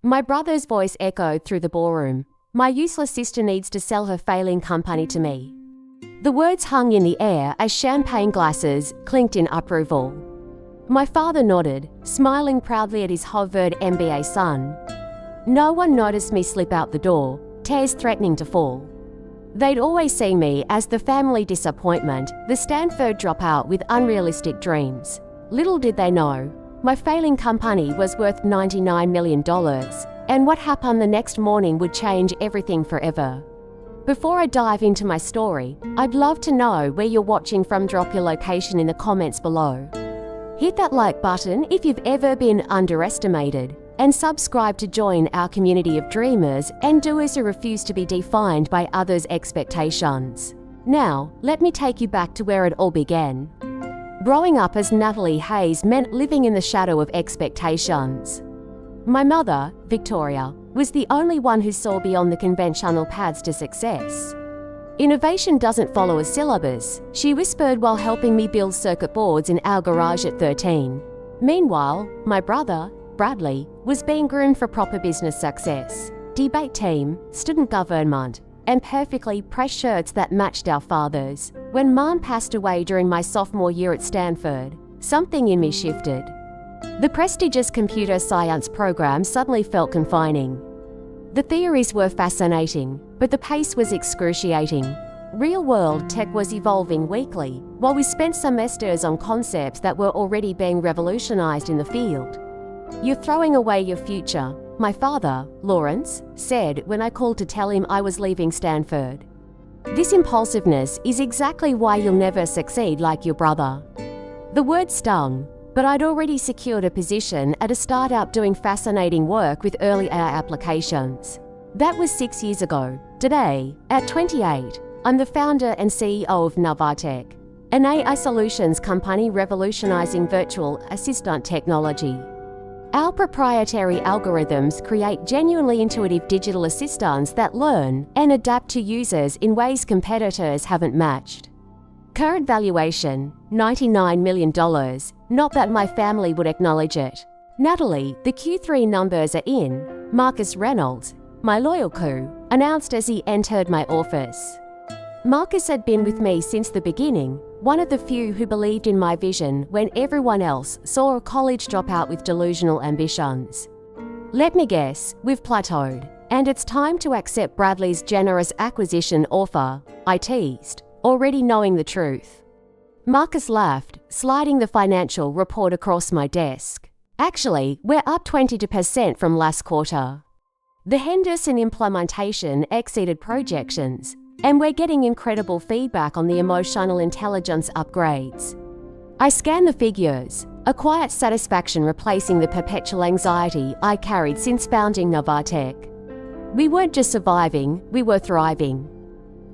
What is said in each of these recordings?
My brother's voice echoed through the ballroom. My useless sister needs to sell her failing company to me. The words hung in the air as champagne glasses clinked in approval. My father nodded, smiling proudly at his Harvard MBA son. No one noticed me slip out the door, tears threatening to fall. They'd always seen me as the family disappointment, the Stanford dropout with unrealistic dreams. Little did they know, my failing company was worth $99 million, and what happened the next morning would change everything forever. Before I dive into my story, I'd love to know where you're watching from. Drop your location in the comments below. Hit that like button if you've ever been underestimated, and subscribe to join our community of dreamers and doers who refuse to be defined by others' expectations. Now, let me take you back to where it all began. Growing up as Natalie Hayes meant living in the shadow of expectations. My mother, Victoria, was the only one who saw beyond the conventional paths to success. Innovation doesn't follow a syllabus, she whispered while helping me build circuit boards in our garage at 13. Meanwhile, my brother, Bradley, was being groomed for proper business success. Debate team, student government, and perfectly pressed shirts that matched our fathers. When Mom passed away during my sophomore year at Stanford, something in me shifted. The prestigious computer science program suddenly felt confining. The theories were fascinating, but the pace was excruciating. Real-world tech was evolving weekly, while we spent semesters on concepts that were already being revolutionized in the field. "You're throwing away your future," my father, Lawrence, said when I called to tell him I was leaving Stanford. "This impulsiveness is exactly why you'll never succeed like your brother." The word stung, but I'd already secured a position at a startup doing fascinating work with early AI applications. That was 6 years ago. Today, at 28, I'm the founder and CEO of Evrything, an AI solutions company revolutionizing virtual assistant technology. Our proprietary algorithms create genuinely intuitive digital assistants that learn and adapt to users in ways competitors haven't matched. Current valuation, $99 million. Not that my family would acknowledge it. Natalie, the Q3 numbers are in. Marcus Reynolds, my loyal coup, announced as he entered my office. Marcus had been with me since the beginning, one of the few who believed in my vision when everyone else saw a college dropout with delusional ambitions. "Let me guess, we've plateaued, and it's time to accept Bradley's generous acquisition offer," I teased, already knowing the truth. Marcus laughed, sliding the financial report across my desk. "Actually, we're up 20% from last quarter. The Henderson implementation exceeded projections, and we're getting incredible feedback on the emotional intelligence upgrades." I scanned the figures, a quiet satisfaction replacing the perpetual anxiety I carried since founding Evrything. We weren't just surviving, we were thriving.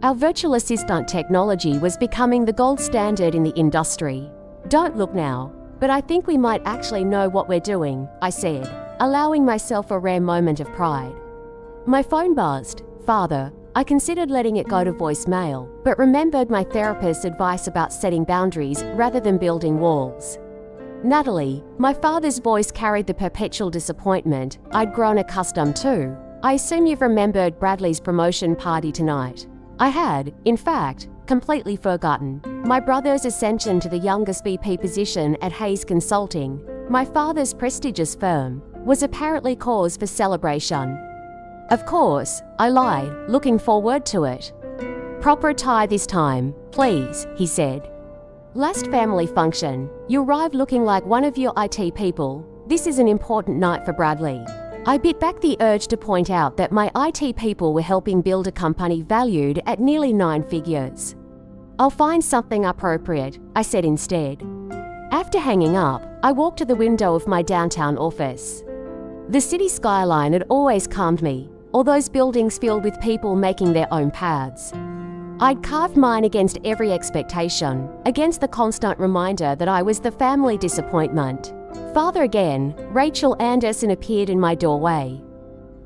Our virtual assistant technology was becoming the gold standard in the industry. "Don't look now, but I think we might actually know what we're doing," I said, allowing myself a rare moment of pride. My phone buzzed. "Father," I considered letting it go to voicemail, but remembered my therapist's advice about setting boundaries rather than building walls. "Natalie," my father's voice carried the perpetual disappointment I'd grown accustomed to. "I assume you've remembered Bradley's promotion party tonight." I had, in fact, completely forgotten. My brother's ascension to the youngest VP position at Hayes Consulting, my father's prestigious firm, was apparently cause for celebration. Of course, I lied, looking forward to it. "Proper tie this time, please," he said. "Last family function, you arrived looking like one of your IT people. This is an important night for Bradley." I bit back the urge to point out that my IT people were helping build a company valued at nearly 9 figures. "I'll find something appropriate," I said instead. After hanging up, I walked to the window of my downtown office. The city skyline had always calmed me, all those buildings filled with people making their own paths. I'd carved mine against every expectation, against the constant reminder that I was the family disappointment. Father again, Rachel Anderson appeared in my doorway.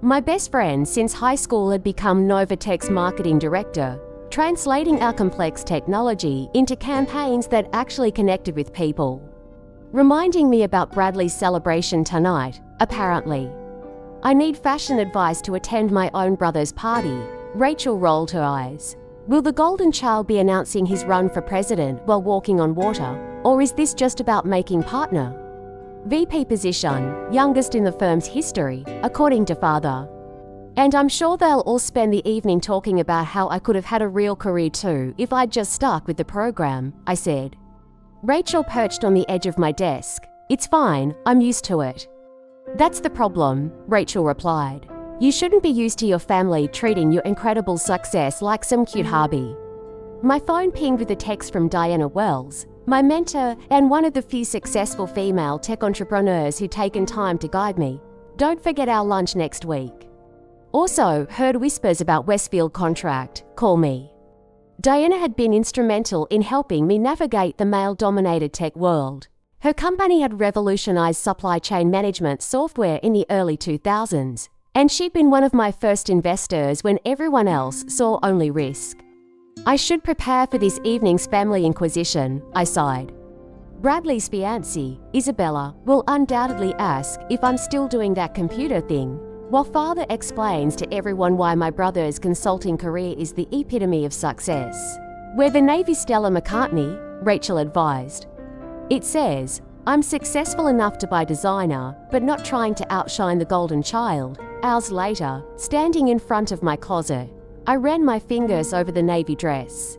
My best friend since high school had become Novatech's marketing director, translating our complex technology into campaigns that actually connected with people. Reminding me about Bradley's celebration tonight, apparently. I need fashion advice to attend my own brother's party. Rachel rolled her eyes. Will the golden child be announcing his run for president while walking on water? Or is this just about making partner? VP position, youngest in the firm's history, according to father. And I'm sure they'll all spend the evening talking about how I could have had a real career too if I'd just stuck with the program, I said. Rachel perched on the edge of my desk. It's fine, I'm used to it. That's the problem, Rachel replied. You shouldn't be used to your family treating your incredible success like some cute hobby. My phone pinged with a text from Diana Wells, my mentor and one of the few successful female tech entrepreneurs who'd taken time to guide me. Don't forget our lunch next week. Also, heard whispers about Westfield contract. Call me. Diana had been instrumental in helping me navigate the male-dominated tech world. Her company had revolutionized supply chain management software in the early 2000s, and she'd been one of my first investors when everyone else saw only risk. I should prepare for this evening's family inquisition, I sighed. Bradley's fiancée, Isabella, will undoubtedly ask if I'm still doing that computer thing, while father explains to everyone why my brother's consulting career is the epitome of success. We're the Navy Stella McCartney, Rachel advised. It says, I'm successful enough to buy designer, but not trying to outshine the golden child. Hours later, standing in front of my closet, I ran my fingers over the navy dress.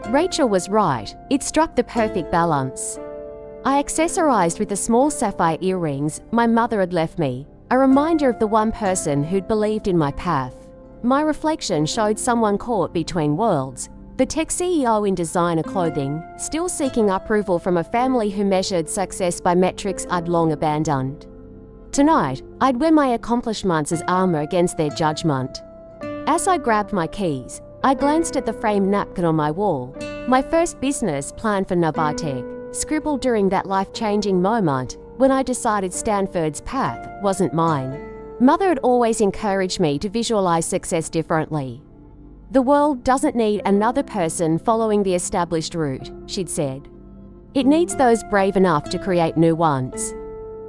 Rachel was right, it struck the perfect balance. I accessorized with the small sapphire earrings my mother had left me, a reminder of the one person who'd believed in my path. My reflection showed someone caught between worlds, the tech CEO in designer clothing, still seeking approval from a family who measured success by metrics I'd long abandoned. Tonight, I'd wear my accomplishments as armor against their judgment. As I grabbed my keys, I glanced at the framed napkin on my wall, my first business plan for Novartek, scribbled during that life-changing moment when I decided Stanford's path wasn't mine. Mother had always encouraged me to visualize success differently. The world doesn't need another person following the established route, she'd said. It needs those brave enough to create new ones.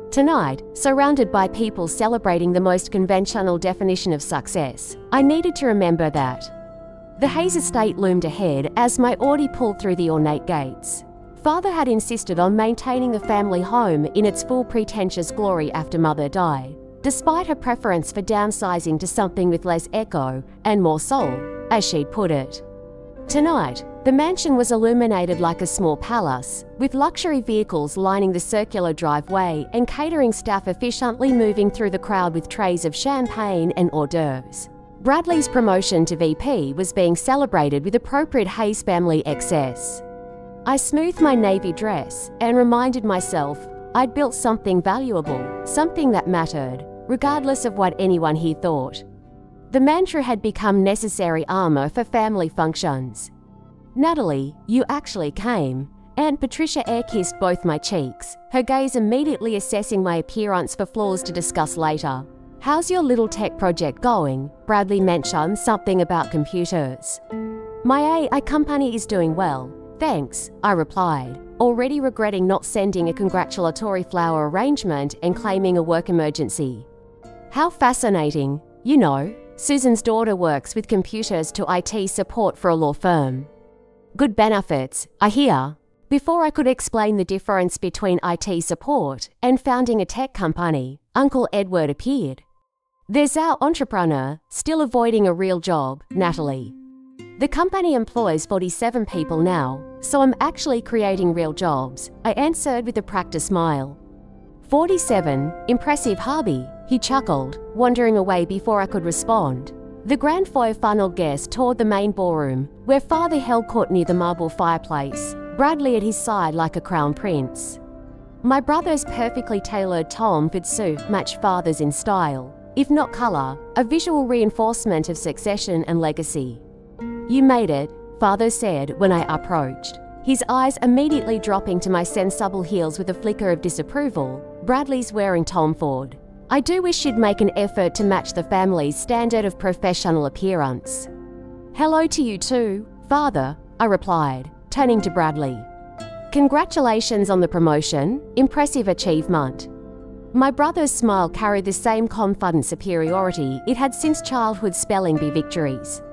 Tonight, surrounded by people celebrating the most conventional definition of success, I needed to remember that. The Hayes estate loomed ahead as my Audi pulled through the ornate gates. Father had insisted on maintaining the family home in its full pretentious glory after Mother died, despite her preference for downsizing to something with less echo and more soul, as she'd put it. Tonight, the mansion was illuminated like a small palace, with luxury vehicles lining the circular driveway and catering staff efficiently moving through the crowd with trays of champagne and hors d'oeuvres. Bradley's promotion to VP was being celebrated with appropriate Hayes family excess. I smoothed my navy dress and reminded myself I'd built something valuable, something that mattered, regardless of what anyone here thought. The mantra had become necessary armor for family functions. Natalie, you actually came. Aunt Patricia air-kissed both my cheeks, her gaze immediately assessing my appearance for flaws to discuss later. How's your little tech project going? Bradley mentioned something about computers. My AI company is doing well, thanks, I replied, already regretting not sending a congratulatory flower arrangement and claiming a work emergency. How fascinating, you know. Susan's daughter works with computers to IT support for a law firm. Good benefits, I hear. Before I could explain the difference between IT support and founding a tech company, Uncle Edward appeared. There's our entrepreneur, still avoiding a real job, Natalie. The company employs 47 people now, so I'm actually creating real jobs, I answered with a practiced smile. 47, impressive hobby, he chuckled, wandering away before I could respond. The grand foyer funneled guests toward the main ballroom, where father held court near the marble fireplace, Bradley at his side like a crown prince. My brother's perfectly tailored Tom Ford suit matched father's in style, if not color, a visual reinforcement of succession and legacy. You made it, father said when I approached, his eyes immediately dropping to my sensible heels with a flicker of disapproval. Bradley's wearing Tom Ford. I do wish you'd make an effort to match the family's standard of professional appearance. Hello to you too, father, I replied, turning to Bradley. Congratulations on the promotion, impressive achievement. My brother's smile carried the same confident superiority it had since childhood spelling bee victories.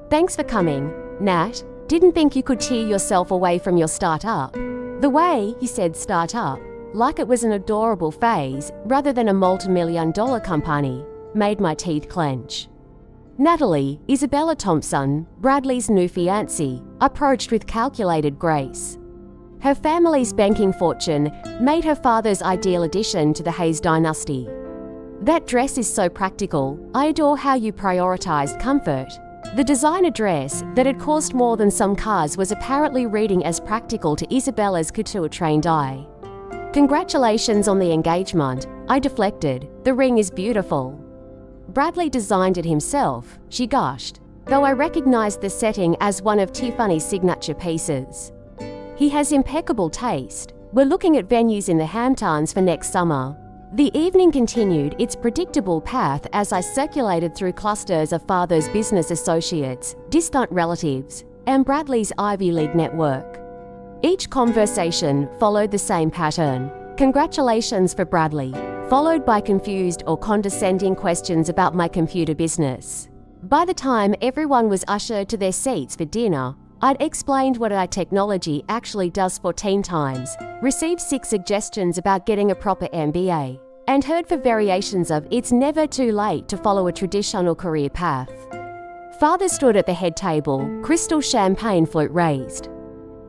Thanks for coming, Nat. Didn't think you could tear yourself away from your startup. The way he said startup, like it was an adorable phase rather than a multi-million-dollar company, made my teeth clench. Natalie, Isabella Thompson, Bradley's new fiancée, approached with calculated grace. Her family's banking fortune made her father's ideal addition to the Hayes dynasty. That dress is so practical. I adore how you prioritized comfort. The designer dress that had cost more than some cars was apparently reading as practical to Isabella's couture-trained eye. Congratulations on the engagement, I deflected. The ring is beautiful. Bradley designed it himself, she gushed, though I recognized the setting as one of Tiffany's signature pieces. He has impeccable taste. We're looking at venues in the Hamptons for next summer. The evening continued its predictable path as I circulated through clusters of father's business associates, distant relatives, and Bradley's Ivy League network. Each conversation followed the same pattern. Congratulations for Bradley, followed by confused or condescending questions about my computer business. By the time everyone was ushered to their seats for dinner, I'd explained what our technology actually does 14 times, received 6 suggestions about getting a proper MBA, and heard for variations of it's never too late to follow a traditional career path. Father stood at the head table, crystal champagne flute raised.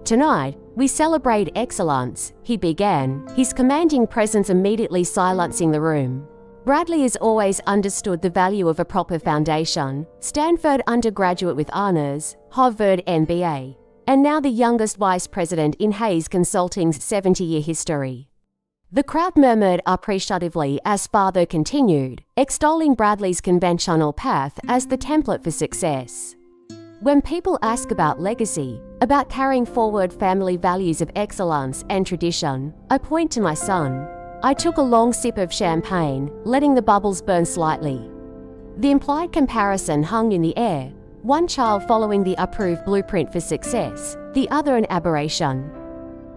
Tonight, we celebrate excellence, he began, his commanding presence immediately silencing the room. Bradley has always understood the value of a proper foundation, Stanford undergraduate with honors, Harvard MBA, and now the youngest vice president in Hayes Consulting's 70-year history. The crowd murmured appreciatively as father continued, extolling Bradley's conventional path as the template for success. When people ask about legacy, about carrying forward family values of excellence and tradition, I point to my son. I took a long sip of champagne, letting the bubbles burn slightly. The implied comparison hung in the air, one child following the approved blueprint for success, the other an aberration.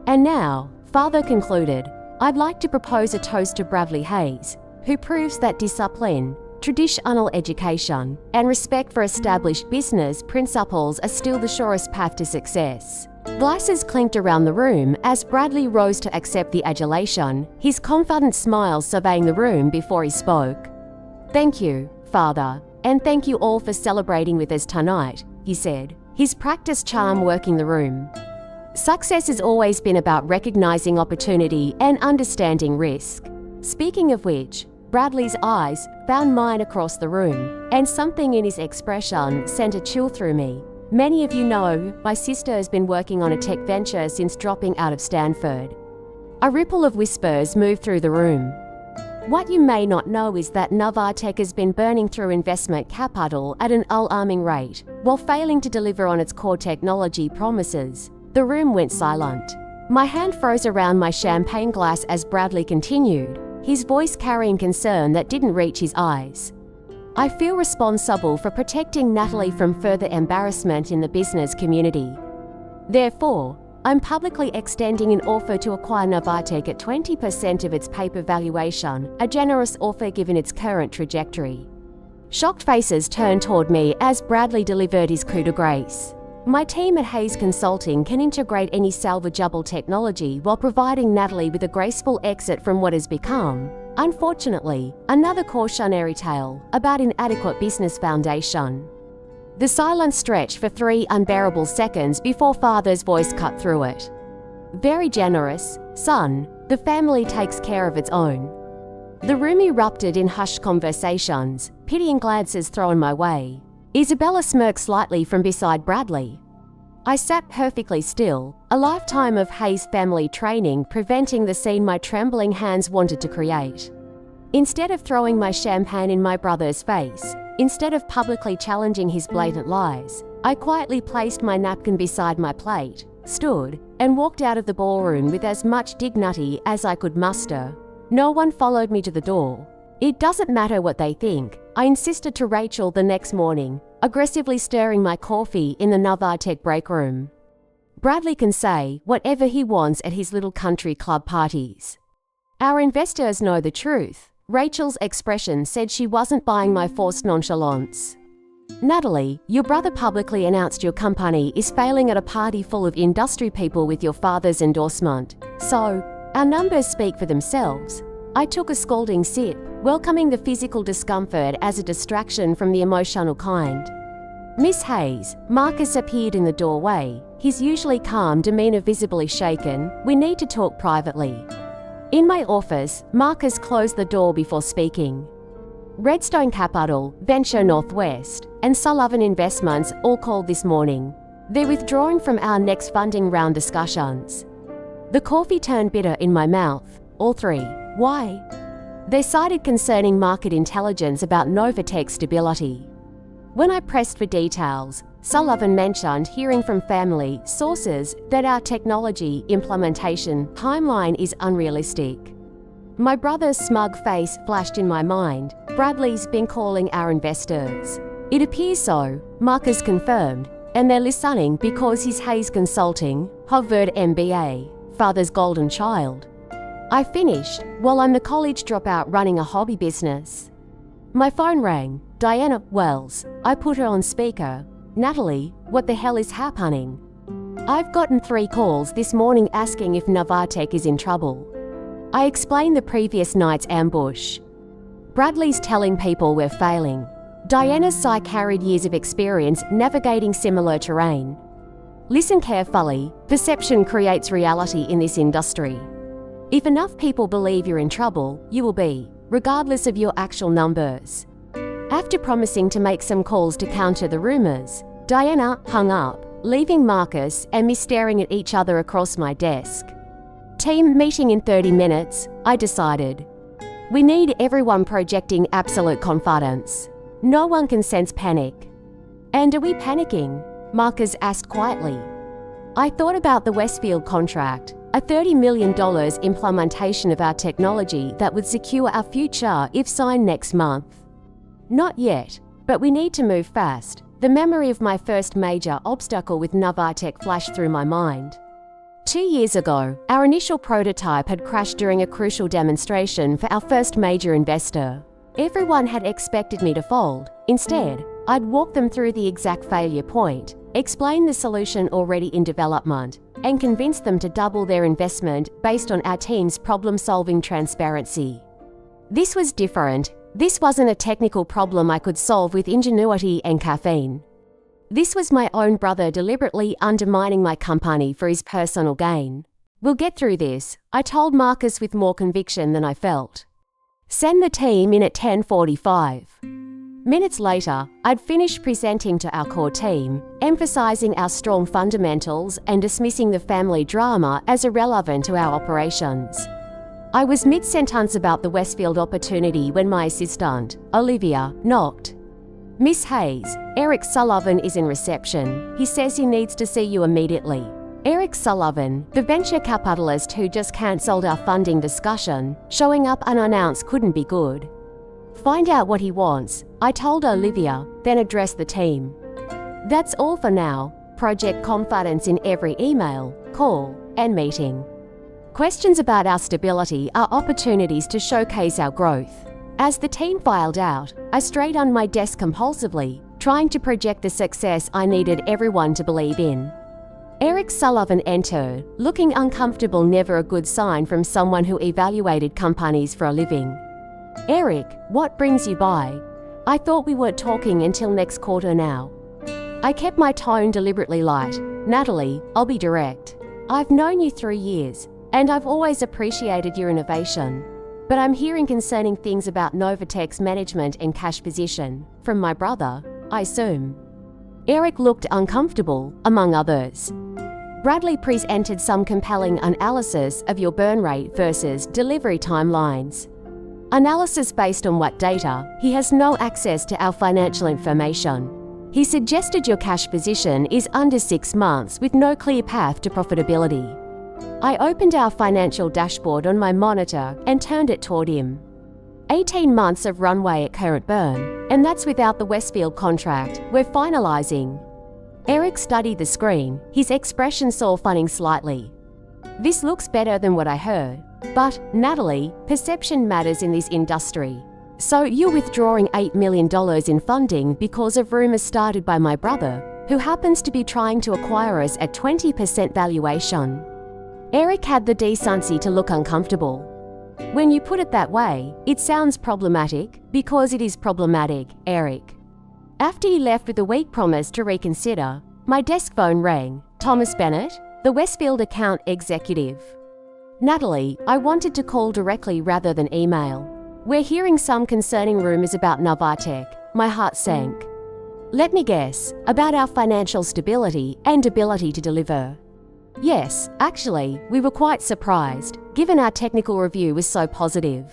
And now, father concluded, I'd like to propose a toast to Bradley Hayes, who proves that discipline, traditional education, and respect for established business principles are still the surest path to success. Glasses clinked around the room as Bradley rose to accept the adulation, his confident smile surveying the room before he spoke. Thank you, Father, and thank you all for celebrating with us tonight, he said, his practiced charm working the room. Success has always been about recognizing opportunity and understanding risk. Speaking of which, Bradley's eyes found mine across the room, and something in his expression sent a chill through me. Many of you know, my sister has been working on a tech venture since dropping out of Stanford. A ripple of whispers moved through the room. What you may not know is that Novatech has been burning through investment capital at an alarming rate, while failing to deliver on its core technology promises. The room went silent. My hand froze around my champagne glass as Bradley continued, his voice carrying concern that didn't reach his eyes. I feel responsible for protecting Natalie from further embarrassment in the business community. Therefore, I'm publicly extending an offer to acquire Novatech at 20% of its paper valuation, a generous offer given its current trajectory. Shocked faces turned toward me as Bradley delivered his coup de grace. My team at Hayes Consulting can integrate any salvageable technology while providing Natalie with a graceful exit from what has become, unfortunately, another cautionary tale about inadequate business foundation. The silence stretched for 3 unbearable seconds before Father's voice cut through it. Very generous, son, the family takes care of its own. The room erupted in hushed conversations, pitying glances thrown my way. Isabella smirked slightly from beside Bradley. I sat perfectly still, a lifetime of Hayes family training preventing the scene my trembling hands wanted to create. Instead of throwing my champagne in my brother's face, instead of publicly challenging his blatant lies, I quietly placed my napkin beside my plate, stood, and walked out of the ballroom with as much dignity as I could muster. No one followed me to the door. It doesn't matter what they think, I insisted to Rachel the next morning, aggressively stirring my coffee in the Novatech break room. Bradley can say whatever he wants at his little country club parties. Our investors know the truth. Rachel's expression said she wasn't buying my forced nonchalance. Natalie, your brother publicly announced your company is failing at a party full of industry people with your father's endorsement. So, our numbers speak for themselves. I took a scalding sip, welcoming the physical discomfort as a distraction from the emotional kind. Miss Hayes, Marcus appeared in the doorway, his usually calm demeanor visibly shaken. We need to talk privately. In my office, Marcus closed the door before speaking. Redstone Capital, Venture Northwest, and Sullivan Investments all called this morning. They're withdrawing from our next funding round discussions. The coffee turned bitter in my mouth. All three. Why? They cited concerning market intelligence about Novatech stability. When I pressed for details, Sullivan mentioned hearing from family sources that our technology implementation timeline is unrealistic. My brother's smug face flashed in my mind. Bradley's been calling our investors. It appears so, Marcus confirmed, and they're listening because he's Hayes Consulting, Harvard MBA, father's golden child. I finished, while I'm the college dropout running a hobby business. My phone rang. Diana Wells. I put her on speaker. Natalie, what the hell is happening? I've gotten 3 calls this morning asking if Novatech is in trouble. I explained the previous night's ambush. Bradley's telling people we're failing. Diana's psych carried years of experience navigating similar terrain. Listen carefully. Perception creates reality in this industry. If enough people believe you're in trouble, you will be, regardless of your actual numbers. After promising to make some calls to counter the rumors, Diana hung up, leaving Marcus and me staring at each other across my desk. Team meeting in 30 minutes, I decided. We need everyone projecting absolute confidence. No one can sense panic. And are we panicking? Marcus asked quietly. I thought about the Westfield contract, a $30 million implementation of our technology that would secure our future if signed next month. Not yet, but we need to move fast. The memory of my first major obstacle with Novatech flashed through my mind. 2 years ago, our initial prototype had crashed during a crucial demonstration for our first major investor. Everyone had expected me to fold. Instead, I'd walk them through the exact failure point, explain the solution already in development, and convince them to double their investment based on our team's problem-solving transparency. This was different. This wasn't a technical problem I could solve with ingenuity and caffeine. This was my own brother deliberately undermining my company for his personal gain. We'll get through this, I told Marcus with more conviction than I felt. Send the team in at 10:45. Minutes later, I'd finished presenting to our core team, emphasizing our strong fundamentals and dismissing the family drama as irrelevant to our operations. I was mid-sentence about the Westfield opportunity when my assistant, Olivia, knocked. Miss Hayes, Eric Sullivan is in reception. He says he needs to see you immediately. Eric Sullivan, the venture capitalist who just cancelled our funding discussion, showing up unannounced couldn't be good. Find out what he wants, I told Olivia, then addressed the team. That's all for now. Project confidence in every email, call, and meeting. Questions about our stability are opportunities to showcase our growth. As the team filed out, I strayed on my desk compulsively, trying to project the success I needed everyone to believe in. Eric Sullivan entered, looking uncomfortable, never a good sign from someone who evaluated companies for a living. Eric, what brings you by? I thought we weren't talking until next quarter now. I kept my tone deliberately light. Natalie, I'll be direct. I've known you 3 years, and I've always appreciated your innovation. But I'm hearing concerning things about Novatech's management and cash position, from my brother, I assume. Eric looked uncomfortable, among others. Bradley presented some compelling analysis of your burn rate versus delivery timelines. Analysis based on what data? He has no access to our financial information. He suggested your cash position is under 6 months with no clear path to profitability. I opened our financial dashboard on my monitor and turned it toward him. 18 months of runway at current burn, and that's without the Westfield contract we're finalizing. Eric studied the screen, his expression softening slightly. This looks better than what I heard. But, Natalie, perception matters in this industry. So you're withdrawing $8 million in funding because of rumors started by my brother, who happens to be trying to acquire us at 20% valuation. Eric had the decency to look uncomfortable. When you put it that way, it sounds problematic, because it is problematic, Eric. After he left with a weak promise to reconsider, my desk phone rang. Thomas Bennett, the Westfield account executive. Natalie, I wanted to call directly rather than email. We're hearing some concerning rumors about Novartek. My heart sank. Let me guess, about our financial stability and ability to deliver. Yes, actually, we were quite surprised, given our technical review was so positive.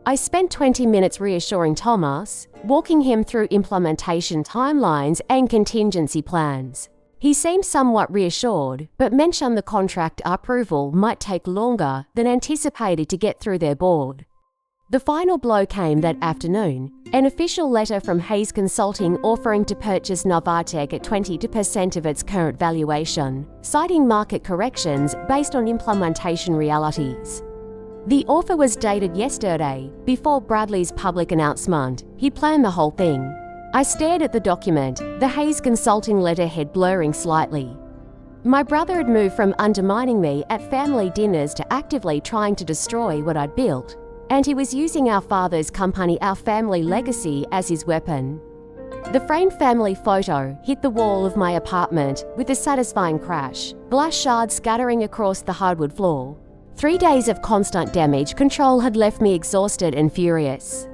I spent 20 minutes reassuring Thomas, walking him through implementation timelines and contingency plans. He seemed somewhat reassured, but mentioned the contract approval might take longer than anticipated to get through their board. The final blow came that afternoon, an official letter from Hayes Consulting offering to purchase Novartek at 20% of its current valuation, citing market corrections based on implementation realities. The offer was dated yesterday, before Bradley's public announcement. He planned the whole thing. I stared at the document, the Hayes Consulting letterhead blurring slightly. My brother had moved from undermining me at family dinners to actively trying to destroy what I'd built. And he was using our father's company, our family legacy, as his weapon. The framed family photo hit the wall of my apartment with a satisfying crash, glass shards scattering across the hardwood floor. 3 days of constant damage control had left me exhausted and furious.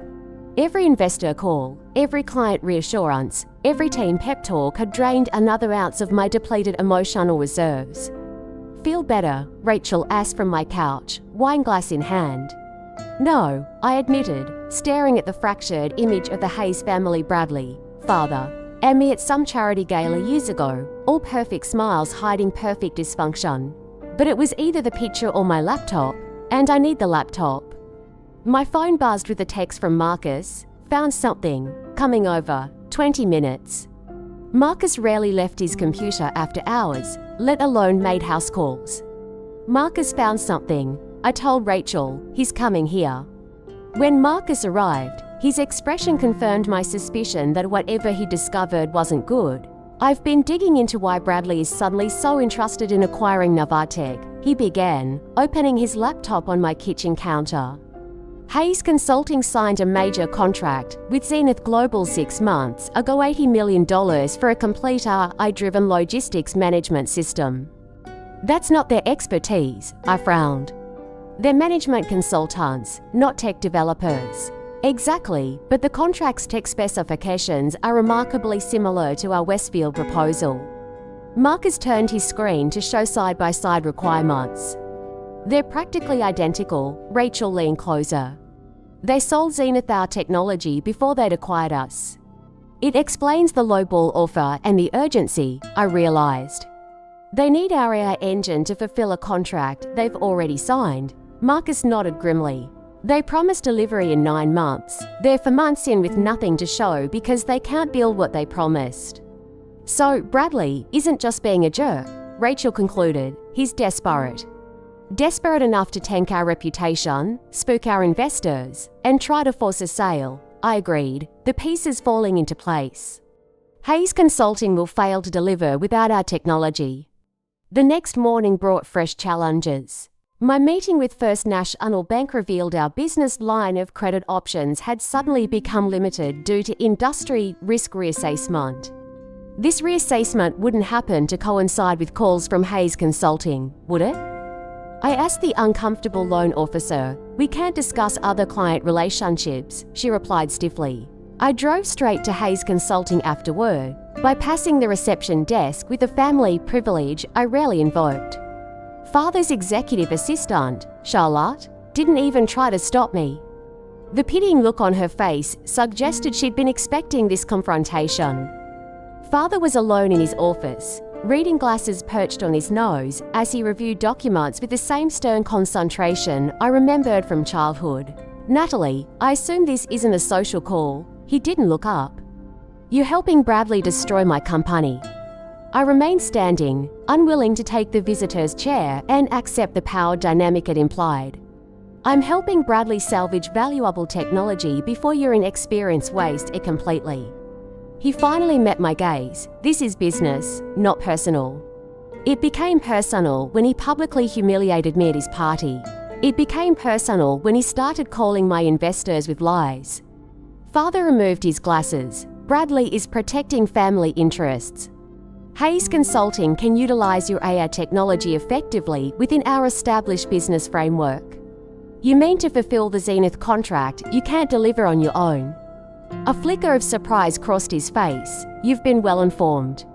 Every investor call, every client reassurance, every team pep talk had drained another ounce of my depleted emotional reserves. Feel better, Rachel asked from my couch, wine glass in hand. No, I admitted, staring at the fractured image of the Hayes family, Bradley, father, and me at some charity gala years ago, all perfect smiles hiding perfect dysfunction. But it was either the picture or my laptop, and I need the laptop. My phone buzzed with a text from Marcus. Found something. Coming over. 20 minutes. Marcus rarely left his computer after hours, let alone made house calls. Marcus found something. I told Rachel, he's coming here. When Marcus arrived, his expression confirmed my suspicion that whatever he discovered wasn't good. I've been digging into why Bradley is suddenly so interested in acquiring Novartek, he began, opening his laptop on my kitchen counter. Hayes Consulting signed a major contract with Zenith Global 6 months ago, $80 million for a complete AI-driven logistics management system. That's not their expertise, I frowned. They're management consultants, not tech developers. Exactly, but the contract's tech specifications are remarkably similar to our Westfield proposal. Marcus turned his screen to show side-by-side requirements. They're practically identical, Rachel leaned closer. They sold Zenith our technology before they'd acquired us. It explains the lowball offer and the urgency, I realized. They need our AI engine to fulfill a contract they've already signed. Marcus nodded grimly. They promised delivery in 9 months. They're 4 months in with nothing to show because they can't build what they promised. So, Bradley isn't just being a jerk, Rachel concluded. He's desperate. Desperate enough to tank our reputation, spook our investors, and try to force a sale. I agreed, the pieces falling into place. Hayes Consulting will fail to deliver without our technology. The next morning brought fresh challenges. My meeting with First National Bank revealed our business line of credit options had suddenly become limited due to industry risk reassessment. This reassessment wouldn't happen to coincide with calls from Hayes Consulting, would it? I asked the uncomfortable loan officer. We can't discuss other client relationships, she replied stiffly. I drove straight to Hayes Consulting afterward, bypassing the reception desk with a family privilege I rarely invoked. Father's executive assistant, Charlotte, didn't even try to stop me. The pitying look on her face suggested she'd been expecting this confrontation. Father was alone in his office, reading glasses perched on his nose as he reviewed documents with the same stern concentration I remembered from childhood. Natalie, I assume this isn't a social call. He didn't look up. You're helping Bradley destroy my company. I remained standing, unwilling to take the visitor's chair and accept the power dynamic it implied. I'm helping Bradley salvage valuable technology before your inexperience wastes it completely. He finally met my gaze. This is business, not personal. It became personal when he publicly humiliated me at his party. It became personal when he started calling my investors with lies. Father removed his glasses. Bradley is protecting family interests. Hayes Consulting can utilize your AI technology effectively within our established business framework. You mean to fulfill the Zenith contract you can't deliver on your own? A flicker of surprise crossed his face. You've been well informed.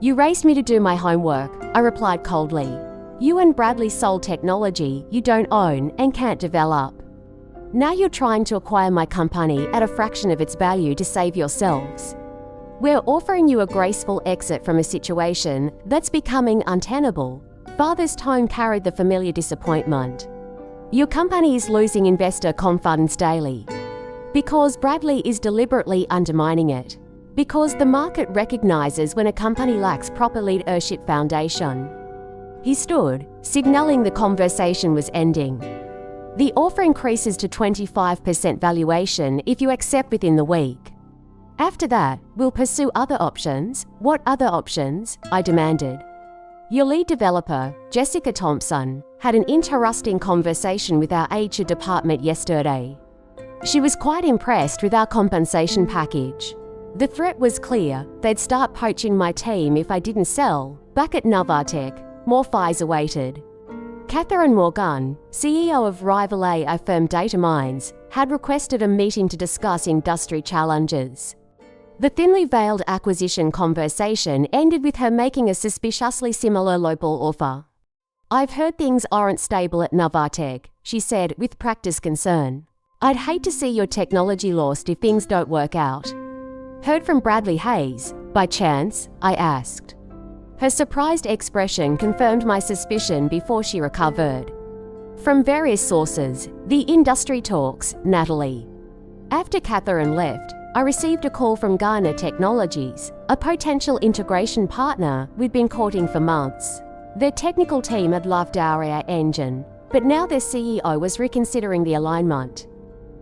You raised me to do my homework, I replied coldly. You and Bradley sold technology you don't own and can't develop. Now you're trying to acquire my company at a fraction of its value to save yourselves. We're offering you a graceful exit from a situation that's becoming untenable. Father's tone carried the familiar disappointment. Your company is losing investor confidence daily. Because Bradley is deliberately undermining it. Because the market recognizes when a company lacks proper leadership foundation. He stood, signaling the conversation was ending. The offer increases to 25% valuation if you accept within the week. After that, we'll pursue other options. What other options? I demanded. Your lead developer, Jessica Thompson, had an interesting conversation with our HR department yesterday. She was quite impressed with our compensation package. The threat was clear. They'd start poaching my team if I didn't sell. Back at Novartek, more fires awaited. Catherine Morgan, CEO of rival AI firm DataMinds, had requested a meeting to discuss industry challenges. The thinly veiled acquisition conversation ended with her making a suspiciously similar lowball offer. I've heard things aren't stable at Novartek, she said with practiced concern. I'd hate to see your technology lost if things don't work out. Heard from Bradley Hayes, by chance? I asked. Her surprised expression confirmed my suspicion before she recovered. From various sources, the industry talks, Natalie. After Catherine left, I received a call from Garner Technologies, a potential integration partner we'd been courting for months. Their technical team had loved our AI engine, but now their CEO was reconsidering the alignment.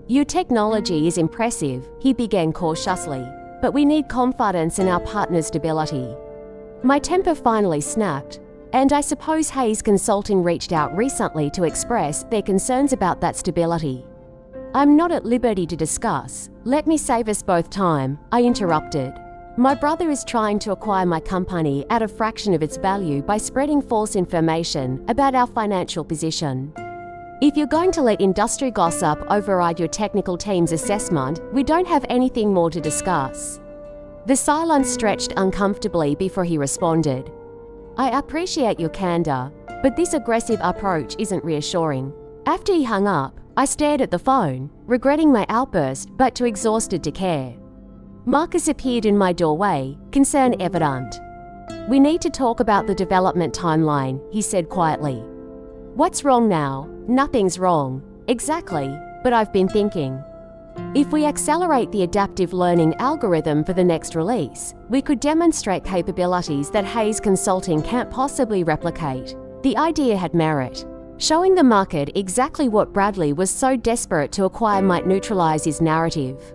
Your technology is impressive, he began cautiously, but we need confidence in our partner's stability. My temper finally snapped, and I suppose Hayes Consulting reached out recently to express their concerns about that stability. I'm not at liberty to discuss. Let me save us both time, I interrupted. My brother is trying to acquire my company at a fraction of its value by spreading false information about our financial position. If you're going to let industry gossip override your technical team's assessment, we don't have anything more to discuss. The silence stretched uncomfortably before he responded. I appreciate your candor, but this aggressive approach isn't reassuring. After he hung up, I stared at the phone, regretting my outburst but too exhausted to care. Marcus appeared in my doorway, concern evident. We need to talk about the development timeline, he said quietly. What's wrong now? Nothing's wrong. Exactly, but I've been thinking. If we accelerate the adaptive learning algorithm for the next release, we could demonstrate capabilities that Hayes Consulting can't possibly replicate. The idea had merit. Showing the market exactly what Bradley was so desperate to acquire might neutralize his narrative.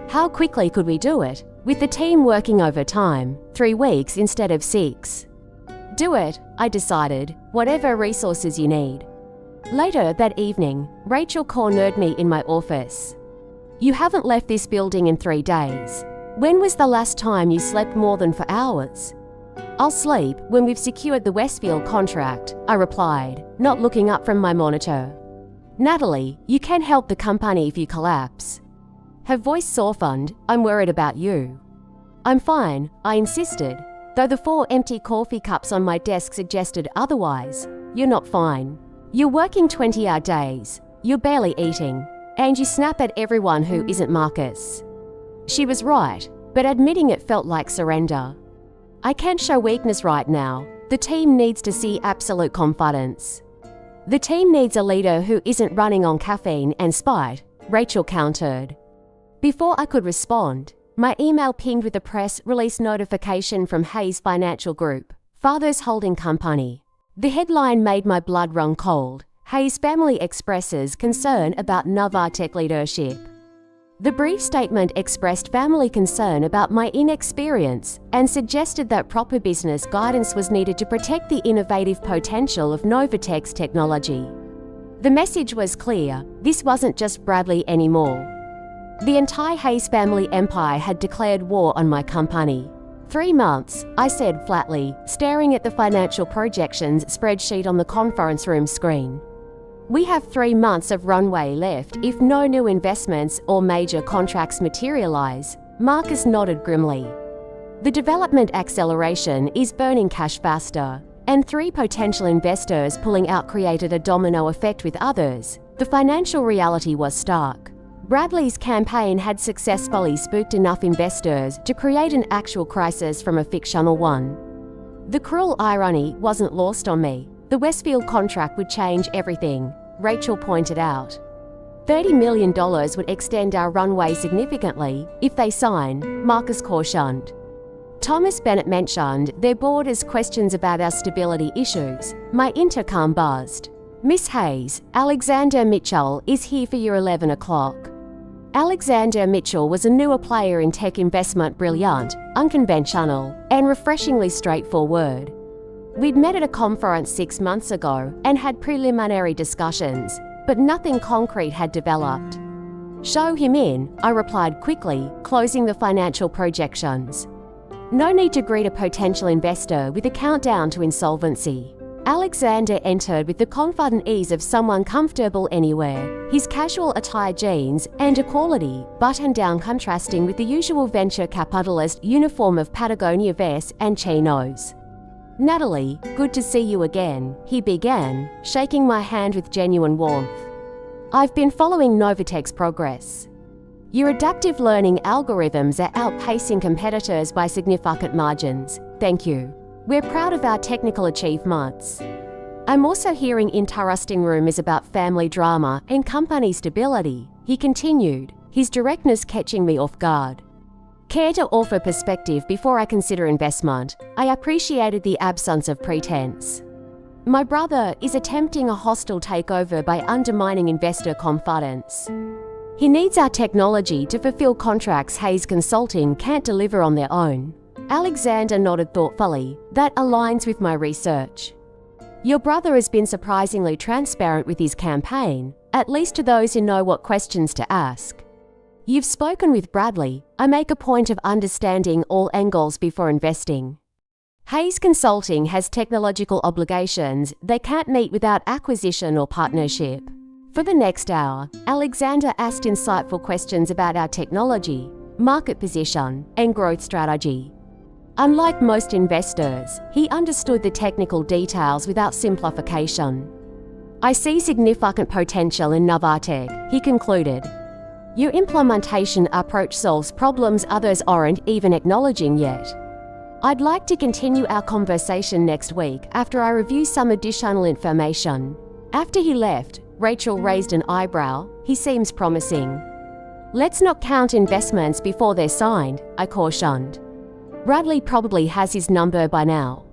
How quickly could we do it? With the team working overtime, 3 weeks instead of 6. Do it, I decided, whatever resources you need. Later that evening, Rachel cornered me in my office. You haven't left this building in 3 days. When was the last time you slept more than 4 hours? I'll sleep when we've secured the Westfield contract, I replied, not looking up from my monitor. Natalie, you can't help the company if you collapse. Her voice softened. I'm worried about you. I'm fine, I insisted, though the 4 empty coffee cups on my desk suggested otherwise. You're not fine. You're working 20-hour days. You're barely eating. And you snap at everyone who isn't Marcus. She was right, but admitting it felt like surrender. I can't show weakness right now. The team needs to see absolute confidence. The team needs a leader who isn't running on caffeine and spite, Rachel countered. Before I could respond, my email pinged with a press release notification from Hayes Financial Group, Father's holding company. The headline made my blood run cold. Hayes family expresses concern about Novatech leadership. The brief statement expressed family concern about my inexperience and suggested that proper business guidance was needed to protect the innovative potential of Novatech's technology. The message was clear: this wasn't just Bradley anymore. The entire Hayes family empire had declared war on my company. 3 months, I said flatly, staring at the financial projections spreadsheet on the conference room screen. We have 3 months of runway left if no new investments or major contracts materialize, Marcus nodded grimly. The development acceleration is burning cash faster, and 3 potential investors pulling out created a domino effect with others. The financial reality was stark. Bradley's campaign had successfully spooked enough investors to create an actual crisis from a fictional one. The cruel irony wasn't lost on me. The Westfield contract would change everything, Rachel pointed out. $30 million would extend our runway significantly if they sign, Marcus cautioned. Thomas Bennett mentioned their board as questions about our stability issues. My intercom buzzed. Miss Hayes, Alexander Mitchell is here for your 11 o'clock. Alexander Mitchell was a newer player in tech investment, brilliant, unconventional, and refreshingly straightforward. We'd met at a conference 6 months ago and had preliminary discussions, but nothing concrete had developed. Show him in, I replied quickly, closing the financial projections. No need to greet a potential investor with a countdown to insolvency. Alexander entered with the confident ease of someone comfortable anywhere, his casual attire, jeans and equality button-down contrasting with the usual venture capitalist uniform of Patagonia vests and chinos. Natalie, good to see you again, he began, shaking my hand with genuine warmth. I've been following Novatech's progress. Your adaptive learning algorithms are outpacing competitors by significant margins. Thank you. We're proud of our technical achievements. I'm also hearing interesting rumors about family drama and company stability, he continued, his directness catching me off guard. Care to offer perspective before I consider investment? I appreciated the absence of pretense. My brother is attempting a hostile takeover by undermining investor confidence. He needs our technology to fulfill contracts Hayes Consulting can't deliver on their own. Alexander nodded thoughtfully. That aligns with my research. Your brother has been surprisingly transparent with his campaign, at least to those who know what questions to ask. You've spoken with Bradley. I make a point of understanding all angles before investing. Hayes Consulting has technological obligations they can't meet without acquisition or partnership. For the next hour, Alexander asked insightful questions about our technology, market position, and growth strategy. Unlike most investors, he understood the technical details without simplification. I see significant potential in Novatech, he concluded. Your implementation approach solves problems others aren't even acknowledging yet. I'd like to continue our conversation next week after I review some additional information. After he left, Rachel raised an eyebrow. He seems promising. Let's not count investments before they're signed, I cautioned. Bradley probably has his number by now.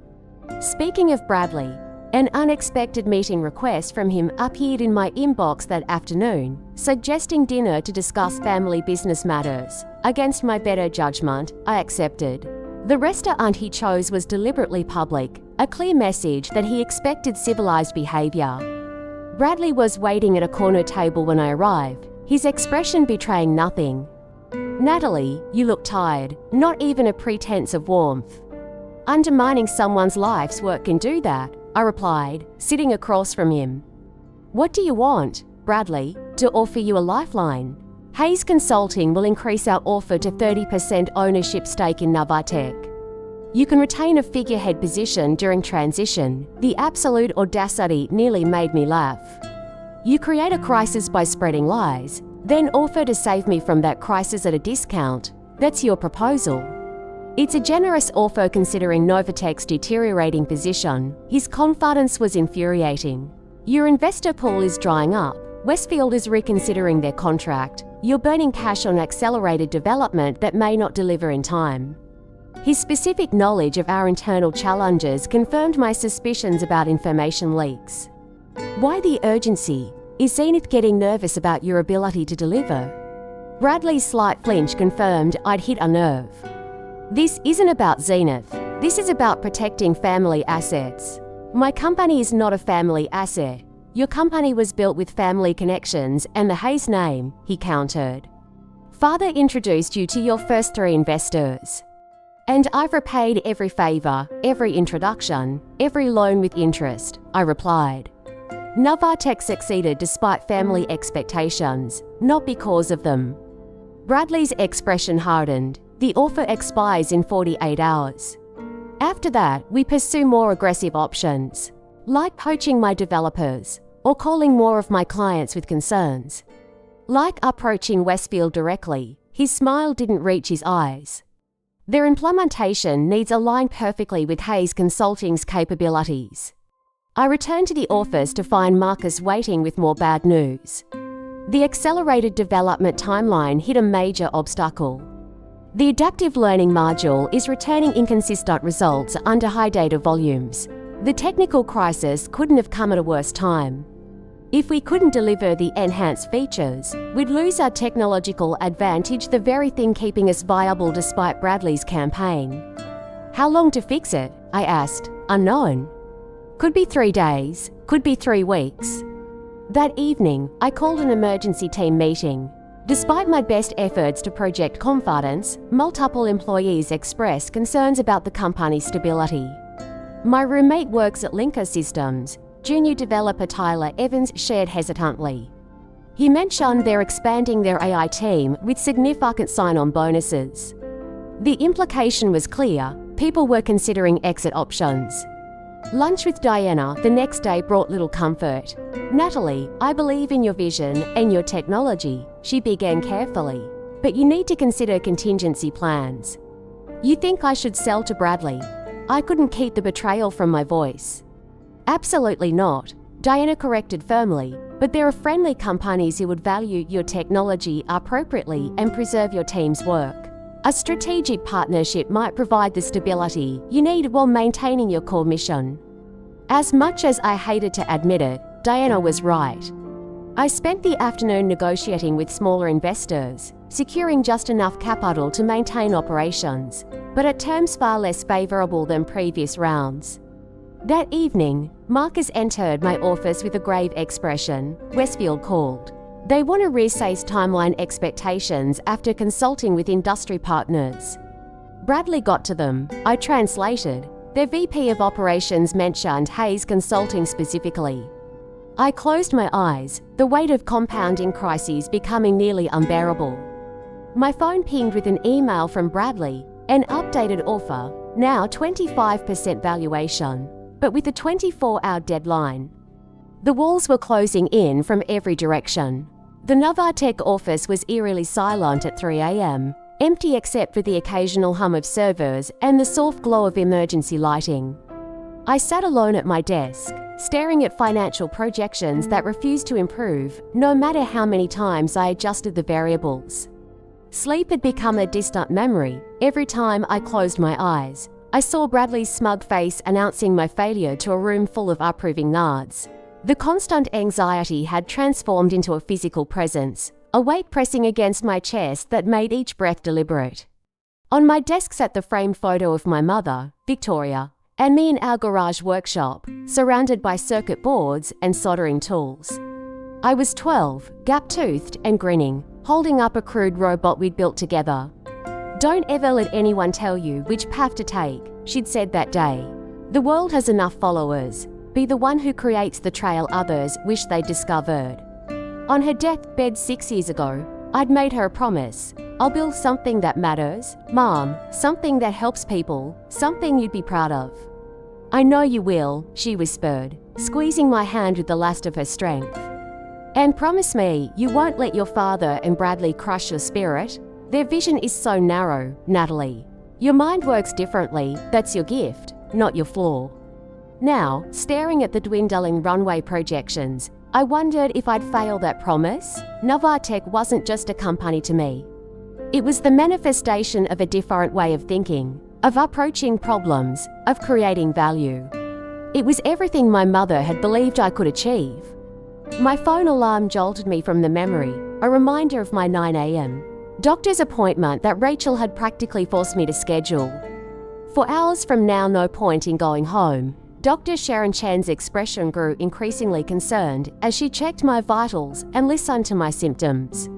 Speaking of Bradley, an unexpected meeting request from him appeared in my inbox that afternoon, suggesting dinner to discuss family business matters. Against my better judgment, I accepted. The restaurant he chose was deliberately public, a clear message that he expected civilized behavior. Bradley was waiting at a corner table when I arrived, his expression betraying nothing. Natalie, you look tired, not even a pretense of warmth. Undermining someone's life's work can do that, I replied, sitting across from him. What do you want, Bradley? To offer you a lifeline. Hayes Consulting will increase our offer to 30% ownership stake in Novatech. You can retain a figurehead position during transition. The absolute audacity nearly made me laugh. You create a crisis by spreading lies, then offer to save me from that crisis at a discount. That's your proposal. It's a generous offer considering Novatech's deteriorating position. His confidence was infuriating. Your investor pool is drying up. Westfield is reconsidering their contract. You're burning cash on accelerated development that may not deliver in time. His specific knowledge of our internal challenges confirmed my suspicions about information leaks. Why the urgency? Is Zenith getting nervous about your ability to deliver? Bradley's slight flinch confirmed I'd hit a nerve. This isn't about Zenith. This is about protecting family assets. My company is not a family asset. Your company was built with family connections and the Hayes name, he countered. Father introduced you to your first 3 investors. And I've repaid every favor, every introduction, every loan with interest, I replied. Novartek succeeded despite family expectations, not because of them. Bradley's expression hardened. The offer expires in 48 hours. After that, we pursue more aggressive options, like poaching my developers, or calling more of my clients with concerns. Like approaching Westfield directly, his smile didn't reach his eyes. Their implementation needs align perfectly with Hayes Consulting's capabilities. I returned to the office to find Marcus waiting with more bad news. The accelerated development timeline hit a major obstacle. The adaptive learning module is returning inconsistent results under high data volumes. The technical crisis couldn't have come at a worse time. If we couldn't deliver the enhanced features, we'd lose our technological advantage, the very thing keeping us viable despite Bradley's campaign. How long to fix it? I asked. Unknown. Could be 3 days, could be 3 weeks. That evening, I called an emergency team meeting. Despite my best efforts to project confidence, multiple employees expressed concerns about the company's stability. My roommate works at Linker Systems. Junior developer Tyler Evans shared hesitantly. He mentioned they're expanding their AI team with significant sign-on bonuses. The implication was clear. People were considering exit options. Lunch with Diana the next day brought little comfort. Natalie, I believe in your vision and your technology, she began carefully. But you need to consider contingency plans. You think I should sell to Bradley? I couldn't keep the betrayal from my voice. Absolutely not, Diana corrected firmly, but there are friendly companies who would value your technology appropriately and preserve your team's work. A strategic partnership might provide the stability you need while maintaining your core mission. As much as I hated to admit it, Diana was right. I spent the afternoon negotiating with smaller investors, securing just enough capital to maintain operations, but at terms far less favorable than previous rounds. That evening, Marcus entered my office with a grave expression. Westfield called. They want to resize timeline expectations after consulting with industry partners. Bradley got to them. I translated. Their VP of Operations mentioned Hayes Consulting specifically. I closed my eyes, the weight of compounding crises becoming nearly unbearable. My phone pinged with an email from Bradley, an updated offer, now 25% valuation, but with a 24-hour deadline. The walls were closing in from every direction. The Novartek office was eerily silent at 3 a.m., empty except for the occasional hum of servers and the soft glow of emergency lighting. I sat alone at my desk, staring at financial projections that refused to improve, no matter how many times I adjusted the variables. Sleep had become a distant memory. Every time I closed my eyes, I saw Bradley's smug face announcing my failure to a room full of approving nods. The constant anxiety had transformed into a physical presence, a weight pressing against my chest that made each breath deliberate. On my desk sat the framed photo of my mother, Victoria, and me in our garage workshop, surrounded by circuit boards and soldering tools. I was 12, gap-toothed and grinning, holding up a crude robot we'd built together. Don't ever let anyone tell you which path to take, she'd said that day. The world has enough followers. Be the one who creates the trail others wish they'd discovered. On her deathbed 6 years ago, I'd made her a promise. I'll build something that matters, Mom, something that helps people, something you'd be proud of. I know you will, she whispered, squeezing my hand with the last of her strength. And promise me you won't let your father and Bradley crush your spirit. Their vision is so narrow, Natalie. Your mind works differently, that's your gift, not your flaw. Now, staring at the dwindling runway projections, I wondered if I'd failed that promise. Novartek wasn't just a company to me. It was the manifestation of a different way of thinking, of approaching problems, of creating value. It was everything my mother had believed I could achieve. My phone alarm jolted me from the memory, a reminder of my 9 a.m. doctor's appointment that Rachel had practically forced me to schedule. For hours from now, no point in going home. Dr. Sharon Chan's expression grew increasingly concerned as she checked my vitals and listened to my symptoms.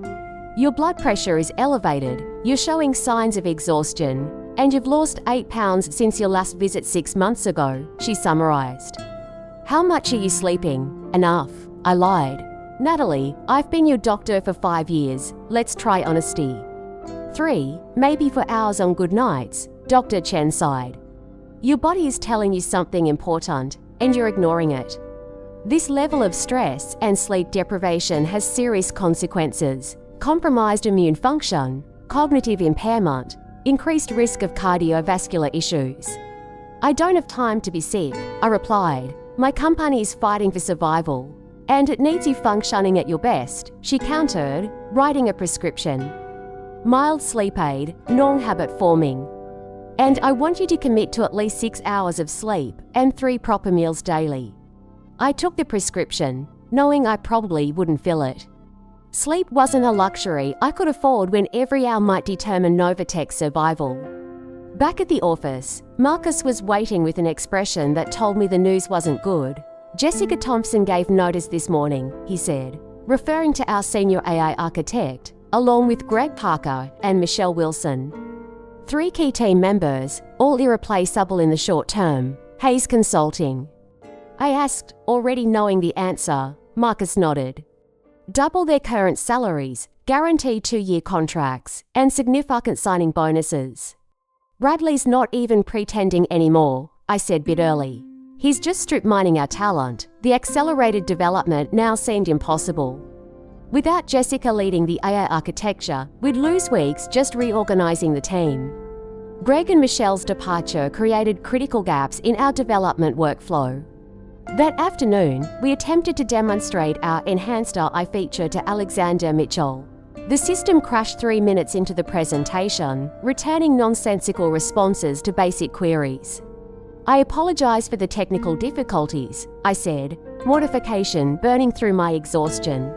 Your blood pressure is elevated, you're showing signs of exhaustion, and you've lost 8 pounds since your last visit 6 months ago, she summarized. How much are you sleeping? Enough, I lied. Natalie, I've been your doctor for 5 years. Let's try honesty. 3, maybe for hours on good nights, Dr. Chen sighed. Your body is telling you something important, and you're ignoring it. This level of stress and sleep deprivation has serious consequences: compromised immune function, cognitive impairment, increased risk of cardiovascular issues. I don't have time to be sick, I replied. My company is fighting for survival, and it needs you functioning at your best, she countered, writing a prescription. Mild sleep aid, non-habit forming. And I want you to commit to at least 6 hours of sleep and 3 proper meals daily. I took the prescription, knowing I probably wouldn't fill it. Sleep wasn't a luxury I could afford when every hour might determine Novatech's survival. Back at the office, Marcus was waiting with an expression that told me the news wasn't good. Jessica Thompson gave notice this morning, he said, referring to our senior AI architect, along with Greg Parker and Michelle Wilson. 3 key team members, all irreplaceable in the short term. Hayes Consulting. I asked, already knowing the answer. Marcus nodded. Double their current salaries, guaranteed 2-year contracts, and significant signing bonuses. Bradley's not even pretending anymore, I said bitterly. He's just strip mining our talent. The accelerated development now seemed impossible. Without Jessica leading the AI architecture, we'd lose weeks just reorganizing the team. Greg and Michelle's departure created critical gaps in our development workflow. That afternoon, we attempted to demonstrate our enhanced AI feature to Alexander Mitchell. The system crashed 3 minutes into the presentation, returning nonsensical responses to basic queries. I apologize for the technical difficulties, I said, mortification burning through my exhaustion.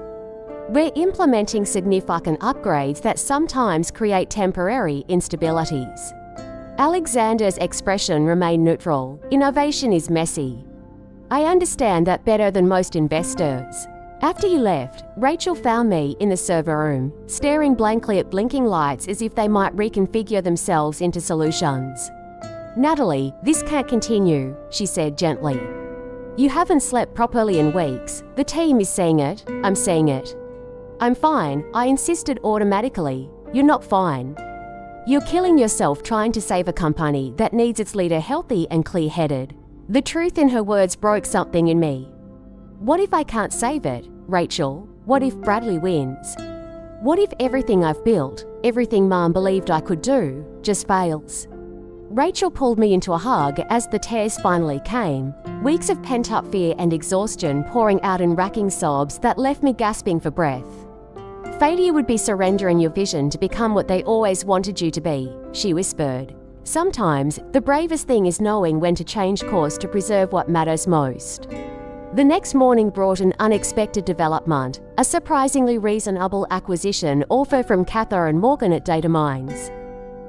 We're implementing significant upgrades that sometimes create temporary instabilities. Alexander's expression remained neutral. Innovation is messy. I understand that better than most investors. After he left, Rachel found me in the server room, staring blankly at blinking lights as if they might reconfigure themselves into solutions. Natalie, this can't continue, she said gently. You haven't slept properly in weeks. The team is seeing it. I'm seeing it. I'm fine, I insisted automatically. You're not fine. You're killing yourself trying to save a company that needs its leader healthy and clear-headed. The truth in her words broke something in me. What if I can't save it, Rachel? What if Bradley wins? What if everything I've built, everything Mom believed I could do, just fails? Rachel pulled me into a hug as the tears finally came, weeks of pent-up fear and exhaustion pouring out in racking sobs that left me gasping for breath. Failure would be surrendering your vision to become what they always wanted you to be, she whispered. Sometimes, the bravest thing is knowing when to change course to preserve what matters most. The next morning brought an unexpected development, a surprisingly reasonable acquisition offer from Cather and Morgan at Data Mines.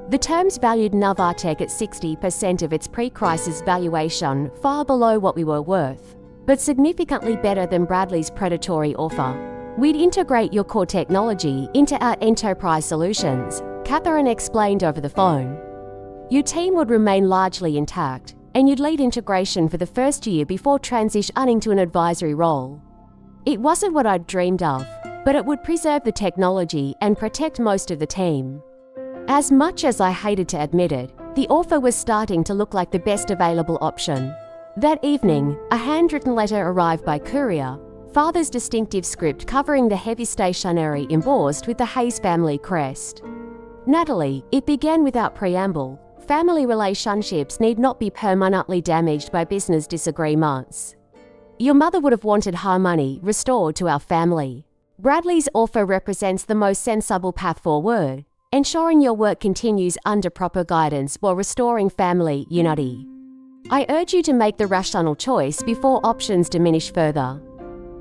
The terms valued Novatech at 60% of its pre-crisis valuation, far below what we were worth, but significantly better than Bradley's predatory offer. We'd integrate your core technology into our enterprise solutions, Catherine explained over the phone. Your team would remain largely intact, and you'd lead integration for the first year before transitioning to an advisory role. It wasn't what I'd dreamed of, but it would preserve the technology and protect most of the team. As much as I hated to admit it, the offer was starting to look like the best available option. That evening, a handwritten letter arrived by courier, Father's distinctive script covering the heavy stationery embossed with the Hayes family crest. Natalie, it began without preamble. Family relationships need not be permanently damaged by business disagreements. Your mother would have wanted harmony restored to our family. Bradley's offer represents the most sensible path forward, ensuring your work continues under proper guidance while restoring family unity. I urge you to make the rational choice before options diminish further.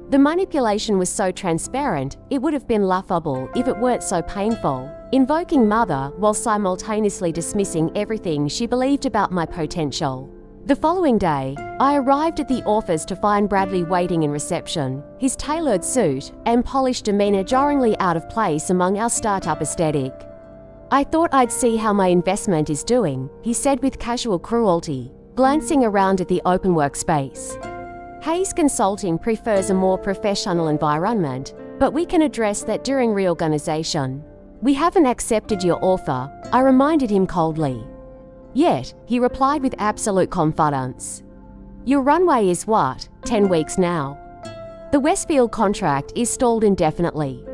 The manipulation was so transparent, it would have been laughable if it weren't so painful, invoking mother while simultaneously dismissing everything she believed about my potential. The following day, I arrived at the office to find Bradley waiting in reception, his tailored suit and polished demeanor jarringly out of place among our startup aesthetic. "I thought I'd see how my investment is doing," he said with casual cruelty, glancing around at the open workspace. Hayes Consulting prefers a more professional environment, but we can address that during reorganization. "We haven't accepted your offer," I reminded him coldly. "Yet," he replied with absolute confidence. "Your runway is what, 10 weeks now? The Westfield contract is stalled indefinitely.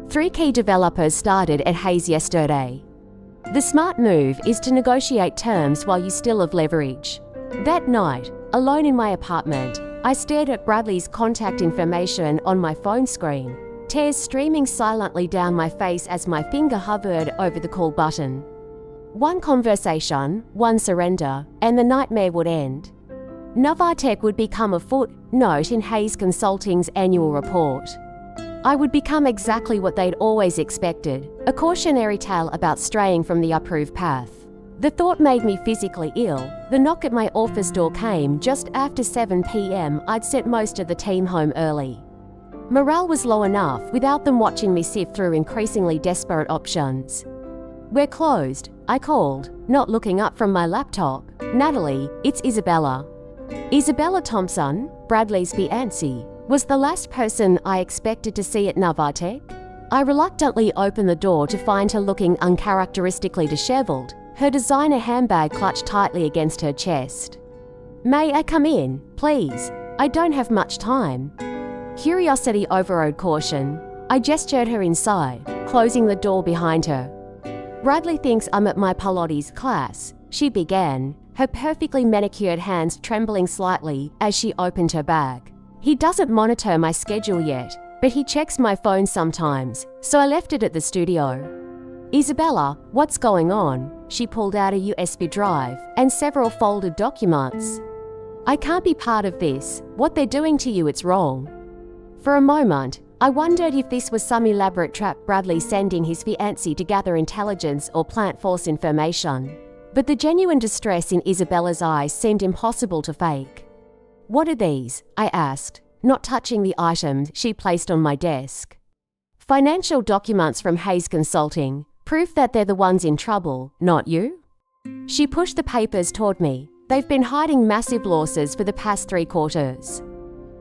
3 key developers started at Hayes yesterday. The smart move is to negotiate terms while you still have leverage." That night, alone in my apartment, I stared at Bradley's contact information on my phone screen, tears streaming silently down my face as my finger hovered over the call button. One conversation, one surrender, and the nightmare would end. Novartek would become a footnote in Hayes Consulting's annual report. I would become exactly what they'd always expected, a cautionary tale about straying from the approved path. The thought made me physically ill. The knock at my office door came just after 7 p.m. I'd sent most of the team home early. Morale was low enough without them watching me sift through increasingly desperate options. "We're closed," I called, not looking up from my laptop. "Natalie, it's Isabella." Isabella Thompson, Bradley's fiancée, was the last person I expected to see at Novartek. I reluctantly opened the door to find her looking uncharacteristically disheveled, her designer handbag clutched tightly against her chest. "May I come in, please? I don't have much time." Curiosity overrode caution. I gestured her inside, closing the door behind her. "Bradley thinks I'm at my Pilates class," she began, her perfectly manicured hands trembling slightly as she opened her bag. "He doesn't monitor my schedule yet, but he checks my phone sometimes, so I left it at the studio." "Isabella, what's going on?" She pulled out a USB drive and several folded documents. "I can't be part of this. What they're doing to you, it's wrong." For a moment, I wondered if this was some elaborate trap, Bradley sending his fiancée to gather intelligence or plant false information. But the genuine distress in Isabella's eyes seemed impossible to fake. "What are these?" I asked, not touching the items she placed on my desk. "Financial documents from Hayes Consulting, proof that they're the ones in trouble, not you." She pushed the papers toward me. "They've been hiding massive losses for the past 3 quarters.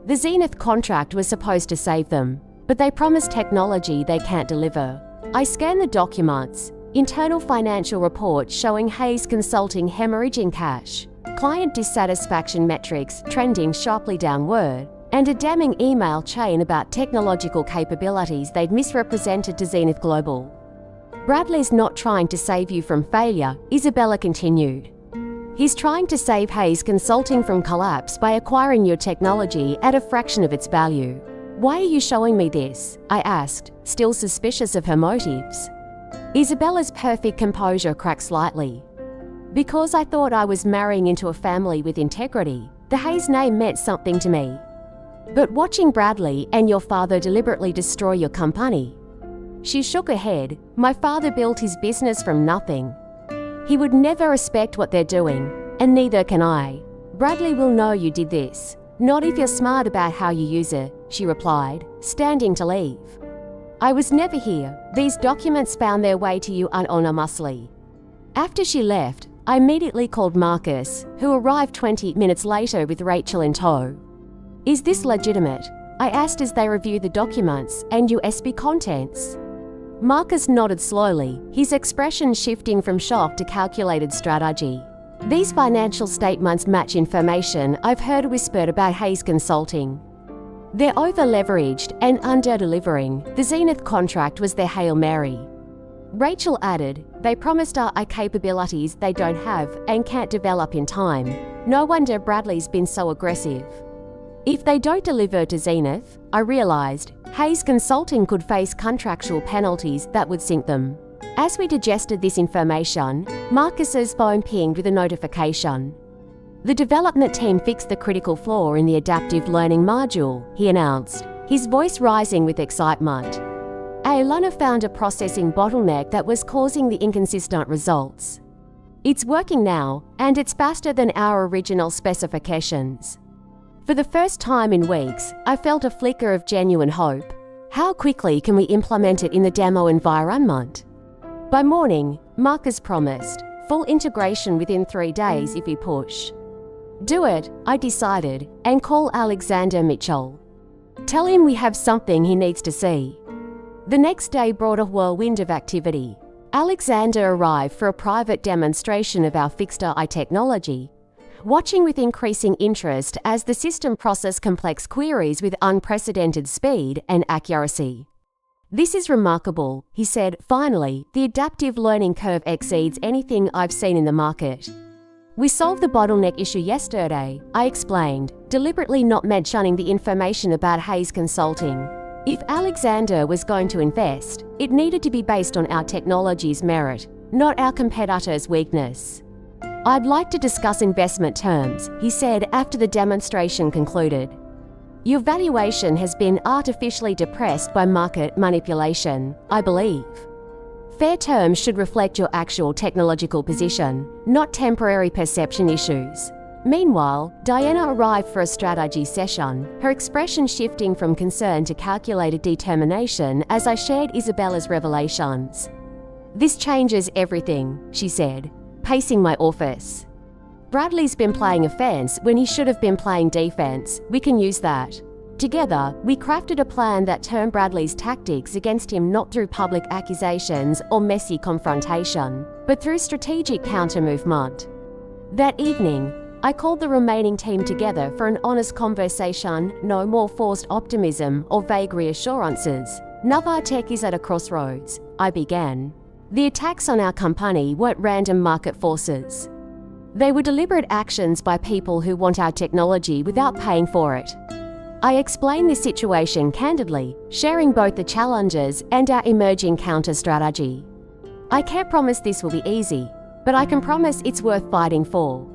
The Zenith contract was supposed to save them, but they promised technology they can't deliver." I scanned the documents. Internal financial reports showing Hayes Consulting hemorrhaging cash, client dissatisfaction metrics trending sharply downward, and a damning email chain about technological capabilities they'd misrepresented to Zenith Global. "Bradley's not trying to save you from failure," Isabella continued. "He's trying to save Hayes Consulting from collapse by acquiring your technology at a fraction of its value." "Why are you showing me this?" I asked, still suspicious of her motives. Isabella's perfect composure cracked slightly. "Because I thought I was marrying into a family with integrity. The Hayes name meant something to me. But watching Bradley and your father deliberately destroy your company..." She shook her head. "My father built his business from nothing. He would never respect what they're doing, and neither can I. Bradley will know you did this. Not if you're smart about how you use it," she replied, standing to leave. "I was never here. These documents found their way to you anonymously." After she left, I immediately called Marcus, who arrived 20 minutes later with Rachel in tow. "Is this legitimate?" I asked as they reviewed the documents and USB contents. Marcus nodded slowly, his expression shifting from shock to calculated strategy. "These financial statements match information I've heard whispered about Hayes Consulting. They're over-leveraged and under-delivering. The Zenith contract was their Hail Mary." Rachel added, "They promised AI capabilities they don't have and can't develop in time. No wonder Bradley's been so aggressive." If they don't deliver to Zenith, I realized, Hayes Consulting could face contractual penalties that would sink them. As we digested this information, Marcus's phone pinged with a notification. The development team fixed the critical flaw in the adaptive learning module, he announced, his voice rising with excitement. Aolana found a processing bottleneck that was causing the inconsistent results. It's working now, and it's faster than our original specifications. For the first time in weeks, I felt a flicker of genuine hope. How quickly can we implement it in the demo environment? By morning, Marcus promised, full integration within 3 days if we push. Do it, I decided, and call Alexander Mitchell. Tell him we have something he needs to see. The next day brought a whirlwind of activity. Alexander arrived for a private demonstration of our fixed AI technology, watching with increasing interest as the system processed complex queries with unprecedented speed and accuracy. This is remarkable, he said. Finally, the adaptive learning curve exceeds anything I've seen in the market. We solved the bottleneck issue yesterday, I explained, deliberately not mentioning the information about Hayes Consulting. If Alexander was going to invest, it needed to be based on our technology's merit, not our competitors' weakness. I'd like to discuss investment terms, he said after the demonstration concluded. Your valuation has been artificially depressed by market manipulation, I believe. Fair terms should reflect your actual technological position, not temporary perception issues. Meanwhile, Diana arrived for a strategy session, her expression shifting from concern to calculated determination as I shared Isabella's revelations. This changes everything, she said, pacing my office. Bradley's been playing offense when he should have been playing defense. We can use that. Together, we crafted a plan that turned Bradley's tactics against him not through public accusations or messy confrontation, but through strategic counter-movement. That evening, I called the remaining team together for an honest conversation, no more forced optimism or vague reassurances. Navartech is at a crossroads, I began. The attacks on our company weren't random market forces. They were deliberate actions by people who want our technology without paying for it. I explained this situation candidly, sharing both the challenges and our emerging counter-strategy. I can't promise this will be easy, but I can promise it's worth fighting for.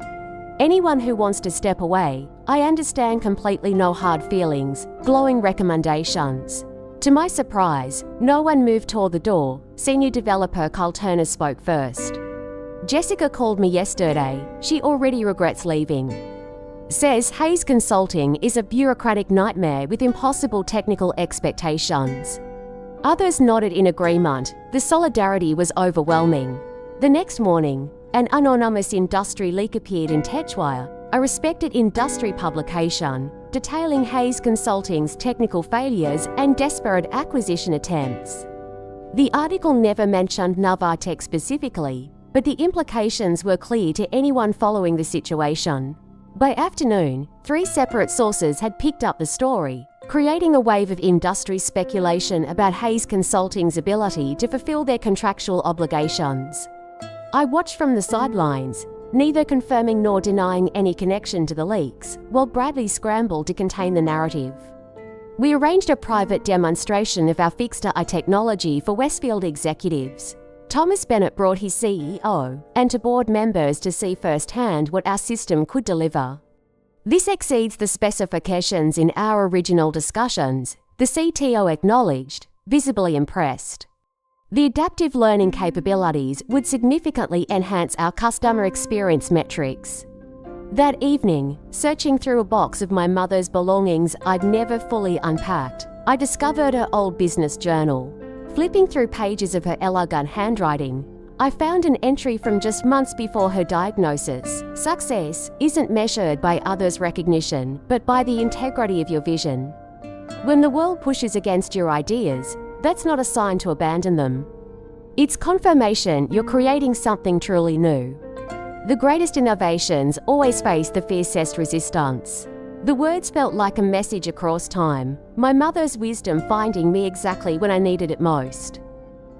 Anyone who wants to step away, I understand completely, no hard feelings, glowing recommendations. To my surprise, no one moved toward the door. Senior developer Carl Turner spoke first. Jessica called me yesterday. She already regrets leaving. Says Hayes Consulting is a bureaucratic nightmare with impossible technical expectations. Others nodded in agreement. The solidarity was overwhelming. The next morning, an anonymous industry leak appeared in Techwire, a respected industry publication, detailing Hayes Consulting's technical failures and desperate acquisition attempts. The article never mentioned Navartech specifically, but the implications were clear to anyone following the situation. By afternoon, 3 separate sources had picked up the story, creating a wave of industry speculation about Hayes Consulting's ability to fulfill their contractual obligations. I watched from the sidelines, neither confirming nor denying any connection to the leaks, while Bradley scrambled to contain the narrative. We arranged a private demonstration of our fixed AI technology for Westfield executives. Thomas Bennett brought his CEO and to board members to see firsthand what our system could deliver. This exceeds the specifications in our original discussions, the CTO acknowledged, visibly impressed. The adaptive learning capabilities would significantly enhance our customer experience metrics. That evening, searching through a box of my mother's belongings I'd never fully unpacked, I discovered her old business journal. Flipping through pages of her elegant handwriting, I found an entry from just months before her diagnosis. Success isn't measured by others' recognition, but by the integrity of your vision. When the world pushes against your ideas, that's not a sign to abandon them. It's confirmation you're creating something truly new. The greatest innovations always face the fiercest resistance. The words felt like a message across time, my mother's wisdom finding me exactly when I needed it most.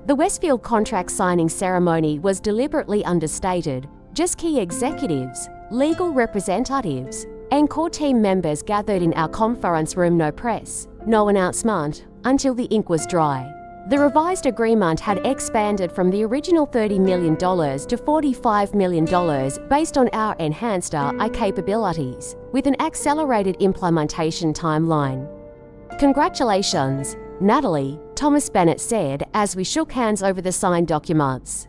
The Westfield contract signing ceremony was deliberately understated. Just key executives, legal representatives, and core team members gathered in our conference room. No press, no announcement, until the ink was dry. The revised agreement had expanded from the original $30 million to $45 million based on our enhanced AI capabilities, with an accelerated implementation timeline. "Congratulations, Natalie," Thomas Bennett said as we shook hands over the signed documents.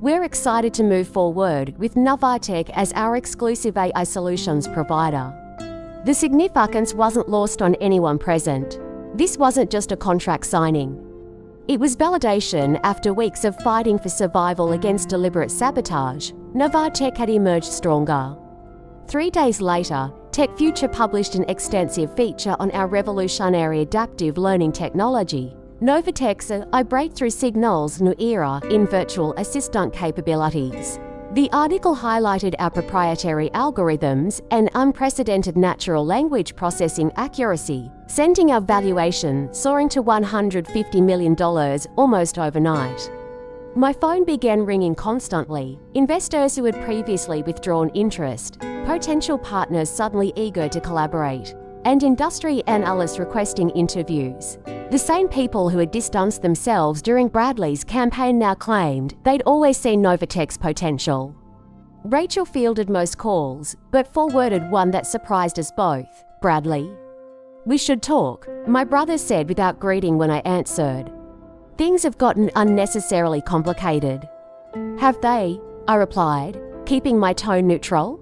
"We're excited to move forward with Evrything as our exclusive AI solutions provider." The significance wasn't lost on anyone present. This wasn't just a contract signing. It was validation after weeks of fighting for survival against deliberate sabotage. Evrything had emerged stronger. 3 days later, TechFuture published an extensive feature on our revolutionary adaptive learning technology, Evrything's a breakthrough signals new era in virtual assistant capabilities. The article highlighted our proprietary algorithms and unprecedented natural language processing accuracy, sending our valuation soaring to $150 million almost overnight. My phone began ringing constantly, investors who had previously withdrawn interest, potential partners suddenly eager to collaborate, and industry analysts requesting interviews. The same people who had distanced themselves during Bradley's campaign now claimed they'd always seen Evrything's potential. Rachel fielded most calls, but forwarded one that surprised us both. "Bradley?" "We should talk," my brother said without greeting when I answered. "Things have gotten unnecessarily complicated." "Have they?" I replied, keeping my tone neutral.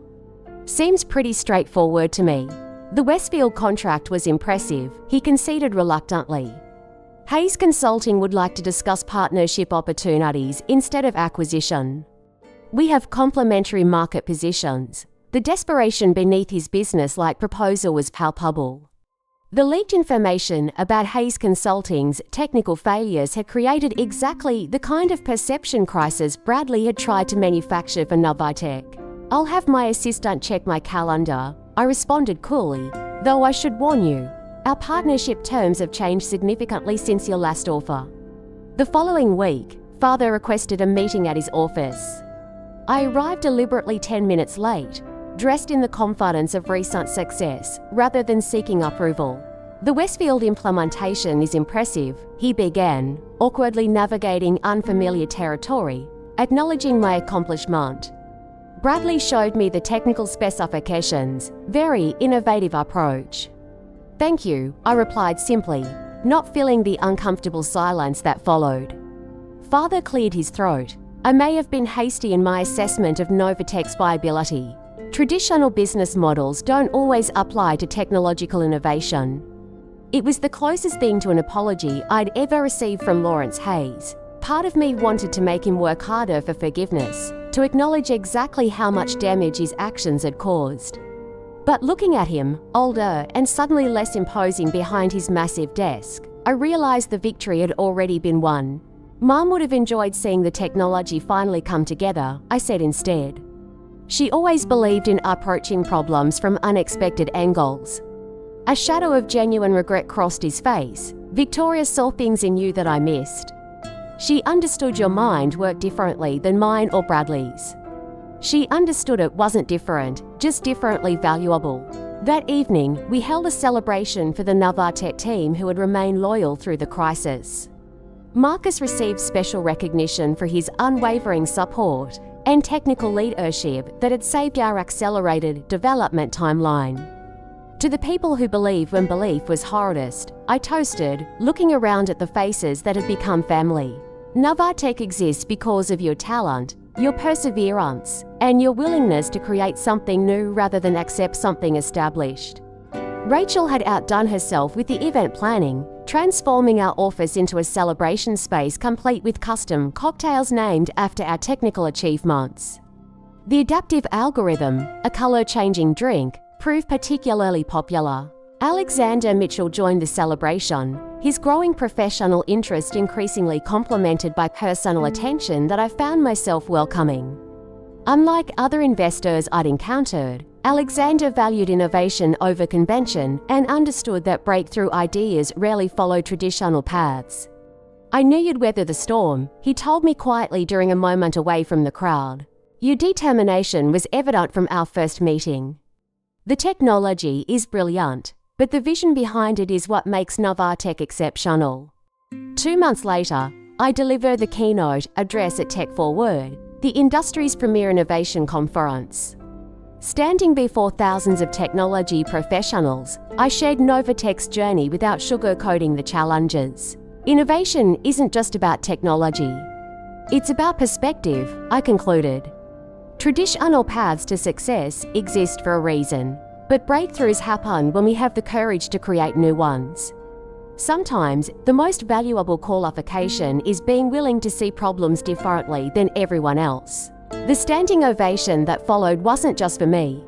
"Seems pretty straightforward to me." The Westfield contract was impressive, he conceded reluctantly. Hayes Consulting would like to discuss partnership opportunities instead of acquisition. We have complementary market positions. The desperation beneath his business-like proposal was palpable. The leaked information about Hayes Consulting's technical failures had created exactly the kind of perception crisis Bradley had tried to manufacture for Evrything. "I'll have my assistant check my calendar," I responded coolly, "though I should warn you, our partnership terms have changed significantly since your last offer." The following week, Father requested a meeting at his office. I arrived deliberately 10 minutes late, dressed in the confidence of recent success, rather than seeking approval. "The Westfield implementation is impressive," he began, awkwardly navigating unfamiliar territory, acknowledging my accomplishment. Bradley showed me the technical specifications, very innovative approach. "Thank you," I replied simply, not feeling the uncomfortable silence that followed. Father cleared his throat. I may have been hasty in my assessment of Evrything's viability. Traditional business models don't always apply to technological innovation. It was the closest thing to an apology I'd ever received from Lawrence Hayes. Part of me wanted to make him work harder for forgiveness, to acknowledge exactly how much damage his actions had caused. But looking at him, older and suddenly less imposing behind his massive desk, I realized the victory had already been won. "Mom would have enjoyed seeing the technology finally come together," I said instead. She always believed in approaching problems from unexpected angles. A shadow of genuine regret crossed his face. "Victoria saw things in you that I missed. She understood your mind worked differently than mine or Bradley's. She understood it wasn't different, just differently valuable." That evening, we held a celebration for the Evrything team who had remained loyal through the crisis. Marcus received special recognition for his unwavering support and technical leadership that had saved our accelerated development timeline. To the people who believe when belief was hardest, I toasted, looking around at the faces that had become family. Evrything exists because of your talent, your perseverance, and your willingness to create something new rather than accept something established. Rachel had outdone herself with the event planning, transforming our office into a celebration space complete with custom cocktails named after our technical achievements. The adaptive algorithm, a color-changing drink, proved particularly popular. Alexander Mitchell joined the celebration, his growing professional interest increasingly complemented by personal attention that I found myself welcoming. Unlike other investors I'd encountered, Alexander valued innovation over convention and understood that breakthrough ideas rarely follow traditional paths. "I knew you'd weather the storm," he told me quietly during a moment away from the crowd. "Your determination was evident from our first meeting. The technology is brilliant, but the vision behind it is what makes Evrything exceptional." 2 months later, I delivered the keynote address at Tech Forward, the industry's premier innovation conference. Standing before thousands of technology professionals, I shared Novatech's journey without sugarcoating the challenges. Innovation isn't just about technology. It's about perspective, I concluded. Traditional paths to success exist for a reason, but breakthroughs happen when we have the courage to create new ones. Sometimes, the most valuable qualification is being willing to see problems differently than everyone else. The standing ovation that followed wasn't just for me.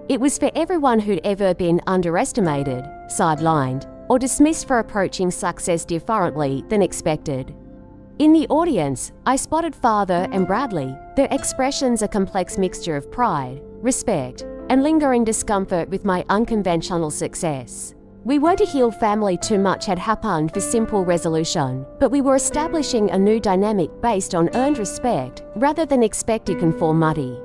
It was for everyone who'd ever been underestimated, sidelined, or dismissed for approaching success differently than expected. In the audience, I spotted Father and Bradley, their expressions a complex mixture of pride, respect, and lingering discomfort with my unconventional success. We weren't a healed family. Too much had happened for simple resolution, but we were establishing a new dynamic based on earned respect rather than expected conformity.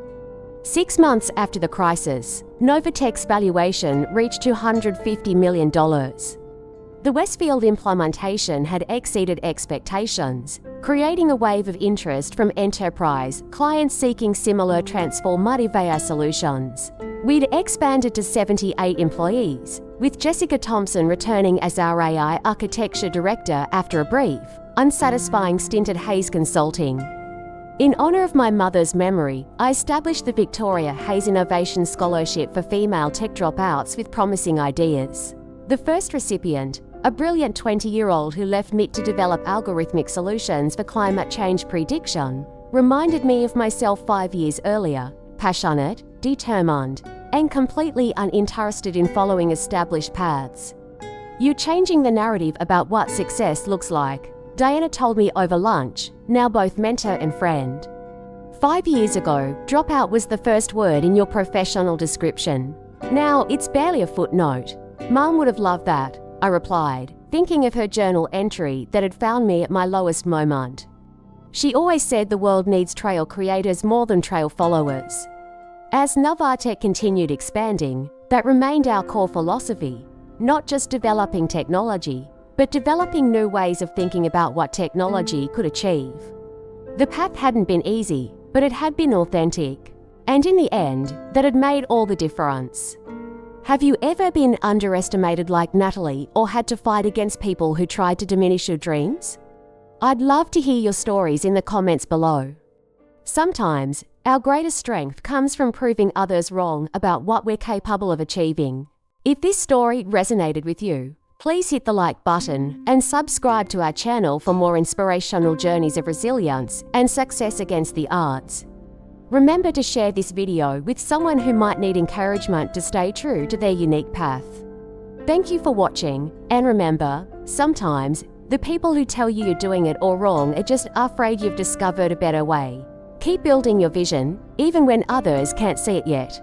6 months after the crisis, Novatech's valuation reached $250 million. The Westfield implementation had exceeded expectations, creating a wave of interest from enterprise clients seeking similar transformative solutions. We'd expanded to 78 employees, with Jessica Thompson returning as our AI architecture director after a brief, unsatisfying stint at Hayes Consulting. In honor of my mother's memory, I established the Victoria Hayes Innovation Scholarship for female tech dropouts with promising ideas. The first recipient, a brilliant 20-year-old who left MIT to develop algorithmic solutions for climate change prediction, reminded me of myself 5 years earlier, passionate, determined, and completely uninterested in following established paths. "You're changing the narrative about what success looks like," Diana told me over lunch, now both mentor and friend. 5 years ago, dropout was the first word in your professional description. Now it's barely a footnote. Mum would have loved that, I replied, thinking of her journal entry that had found me at my lowest moment. She always said the world needs trail creators more than trail followers. As Novatech continued expanding, that remained our core philosophy, not just developing technology, but developing new ways of thinking about what technology could achieve. The path hadn't been easy, but it had been authentic. And in the end, that had made all the difference. Have you ever been underestimated like Natalie or had to fight against people who tried to diminish your dreams? I'd love to hear your stories in the comments below. Sometimes, our greatest strength comes from proving others wrong about what we're capable of achieving. If this story resonated with you, please hit the like button and subscribe to our channel for more inspirational journeys of resilience and success against the odds. Remember to share this video with someone who might need encouragement to stay true to their unique path. Thank you for watching, and remember, sometimes, the people who tell you you're doing it all wrong are just afraid you've discovered a better way. Keep building your vision, even when others can't see it yet.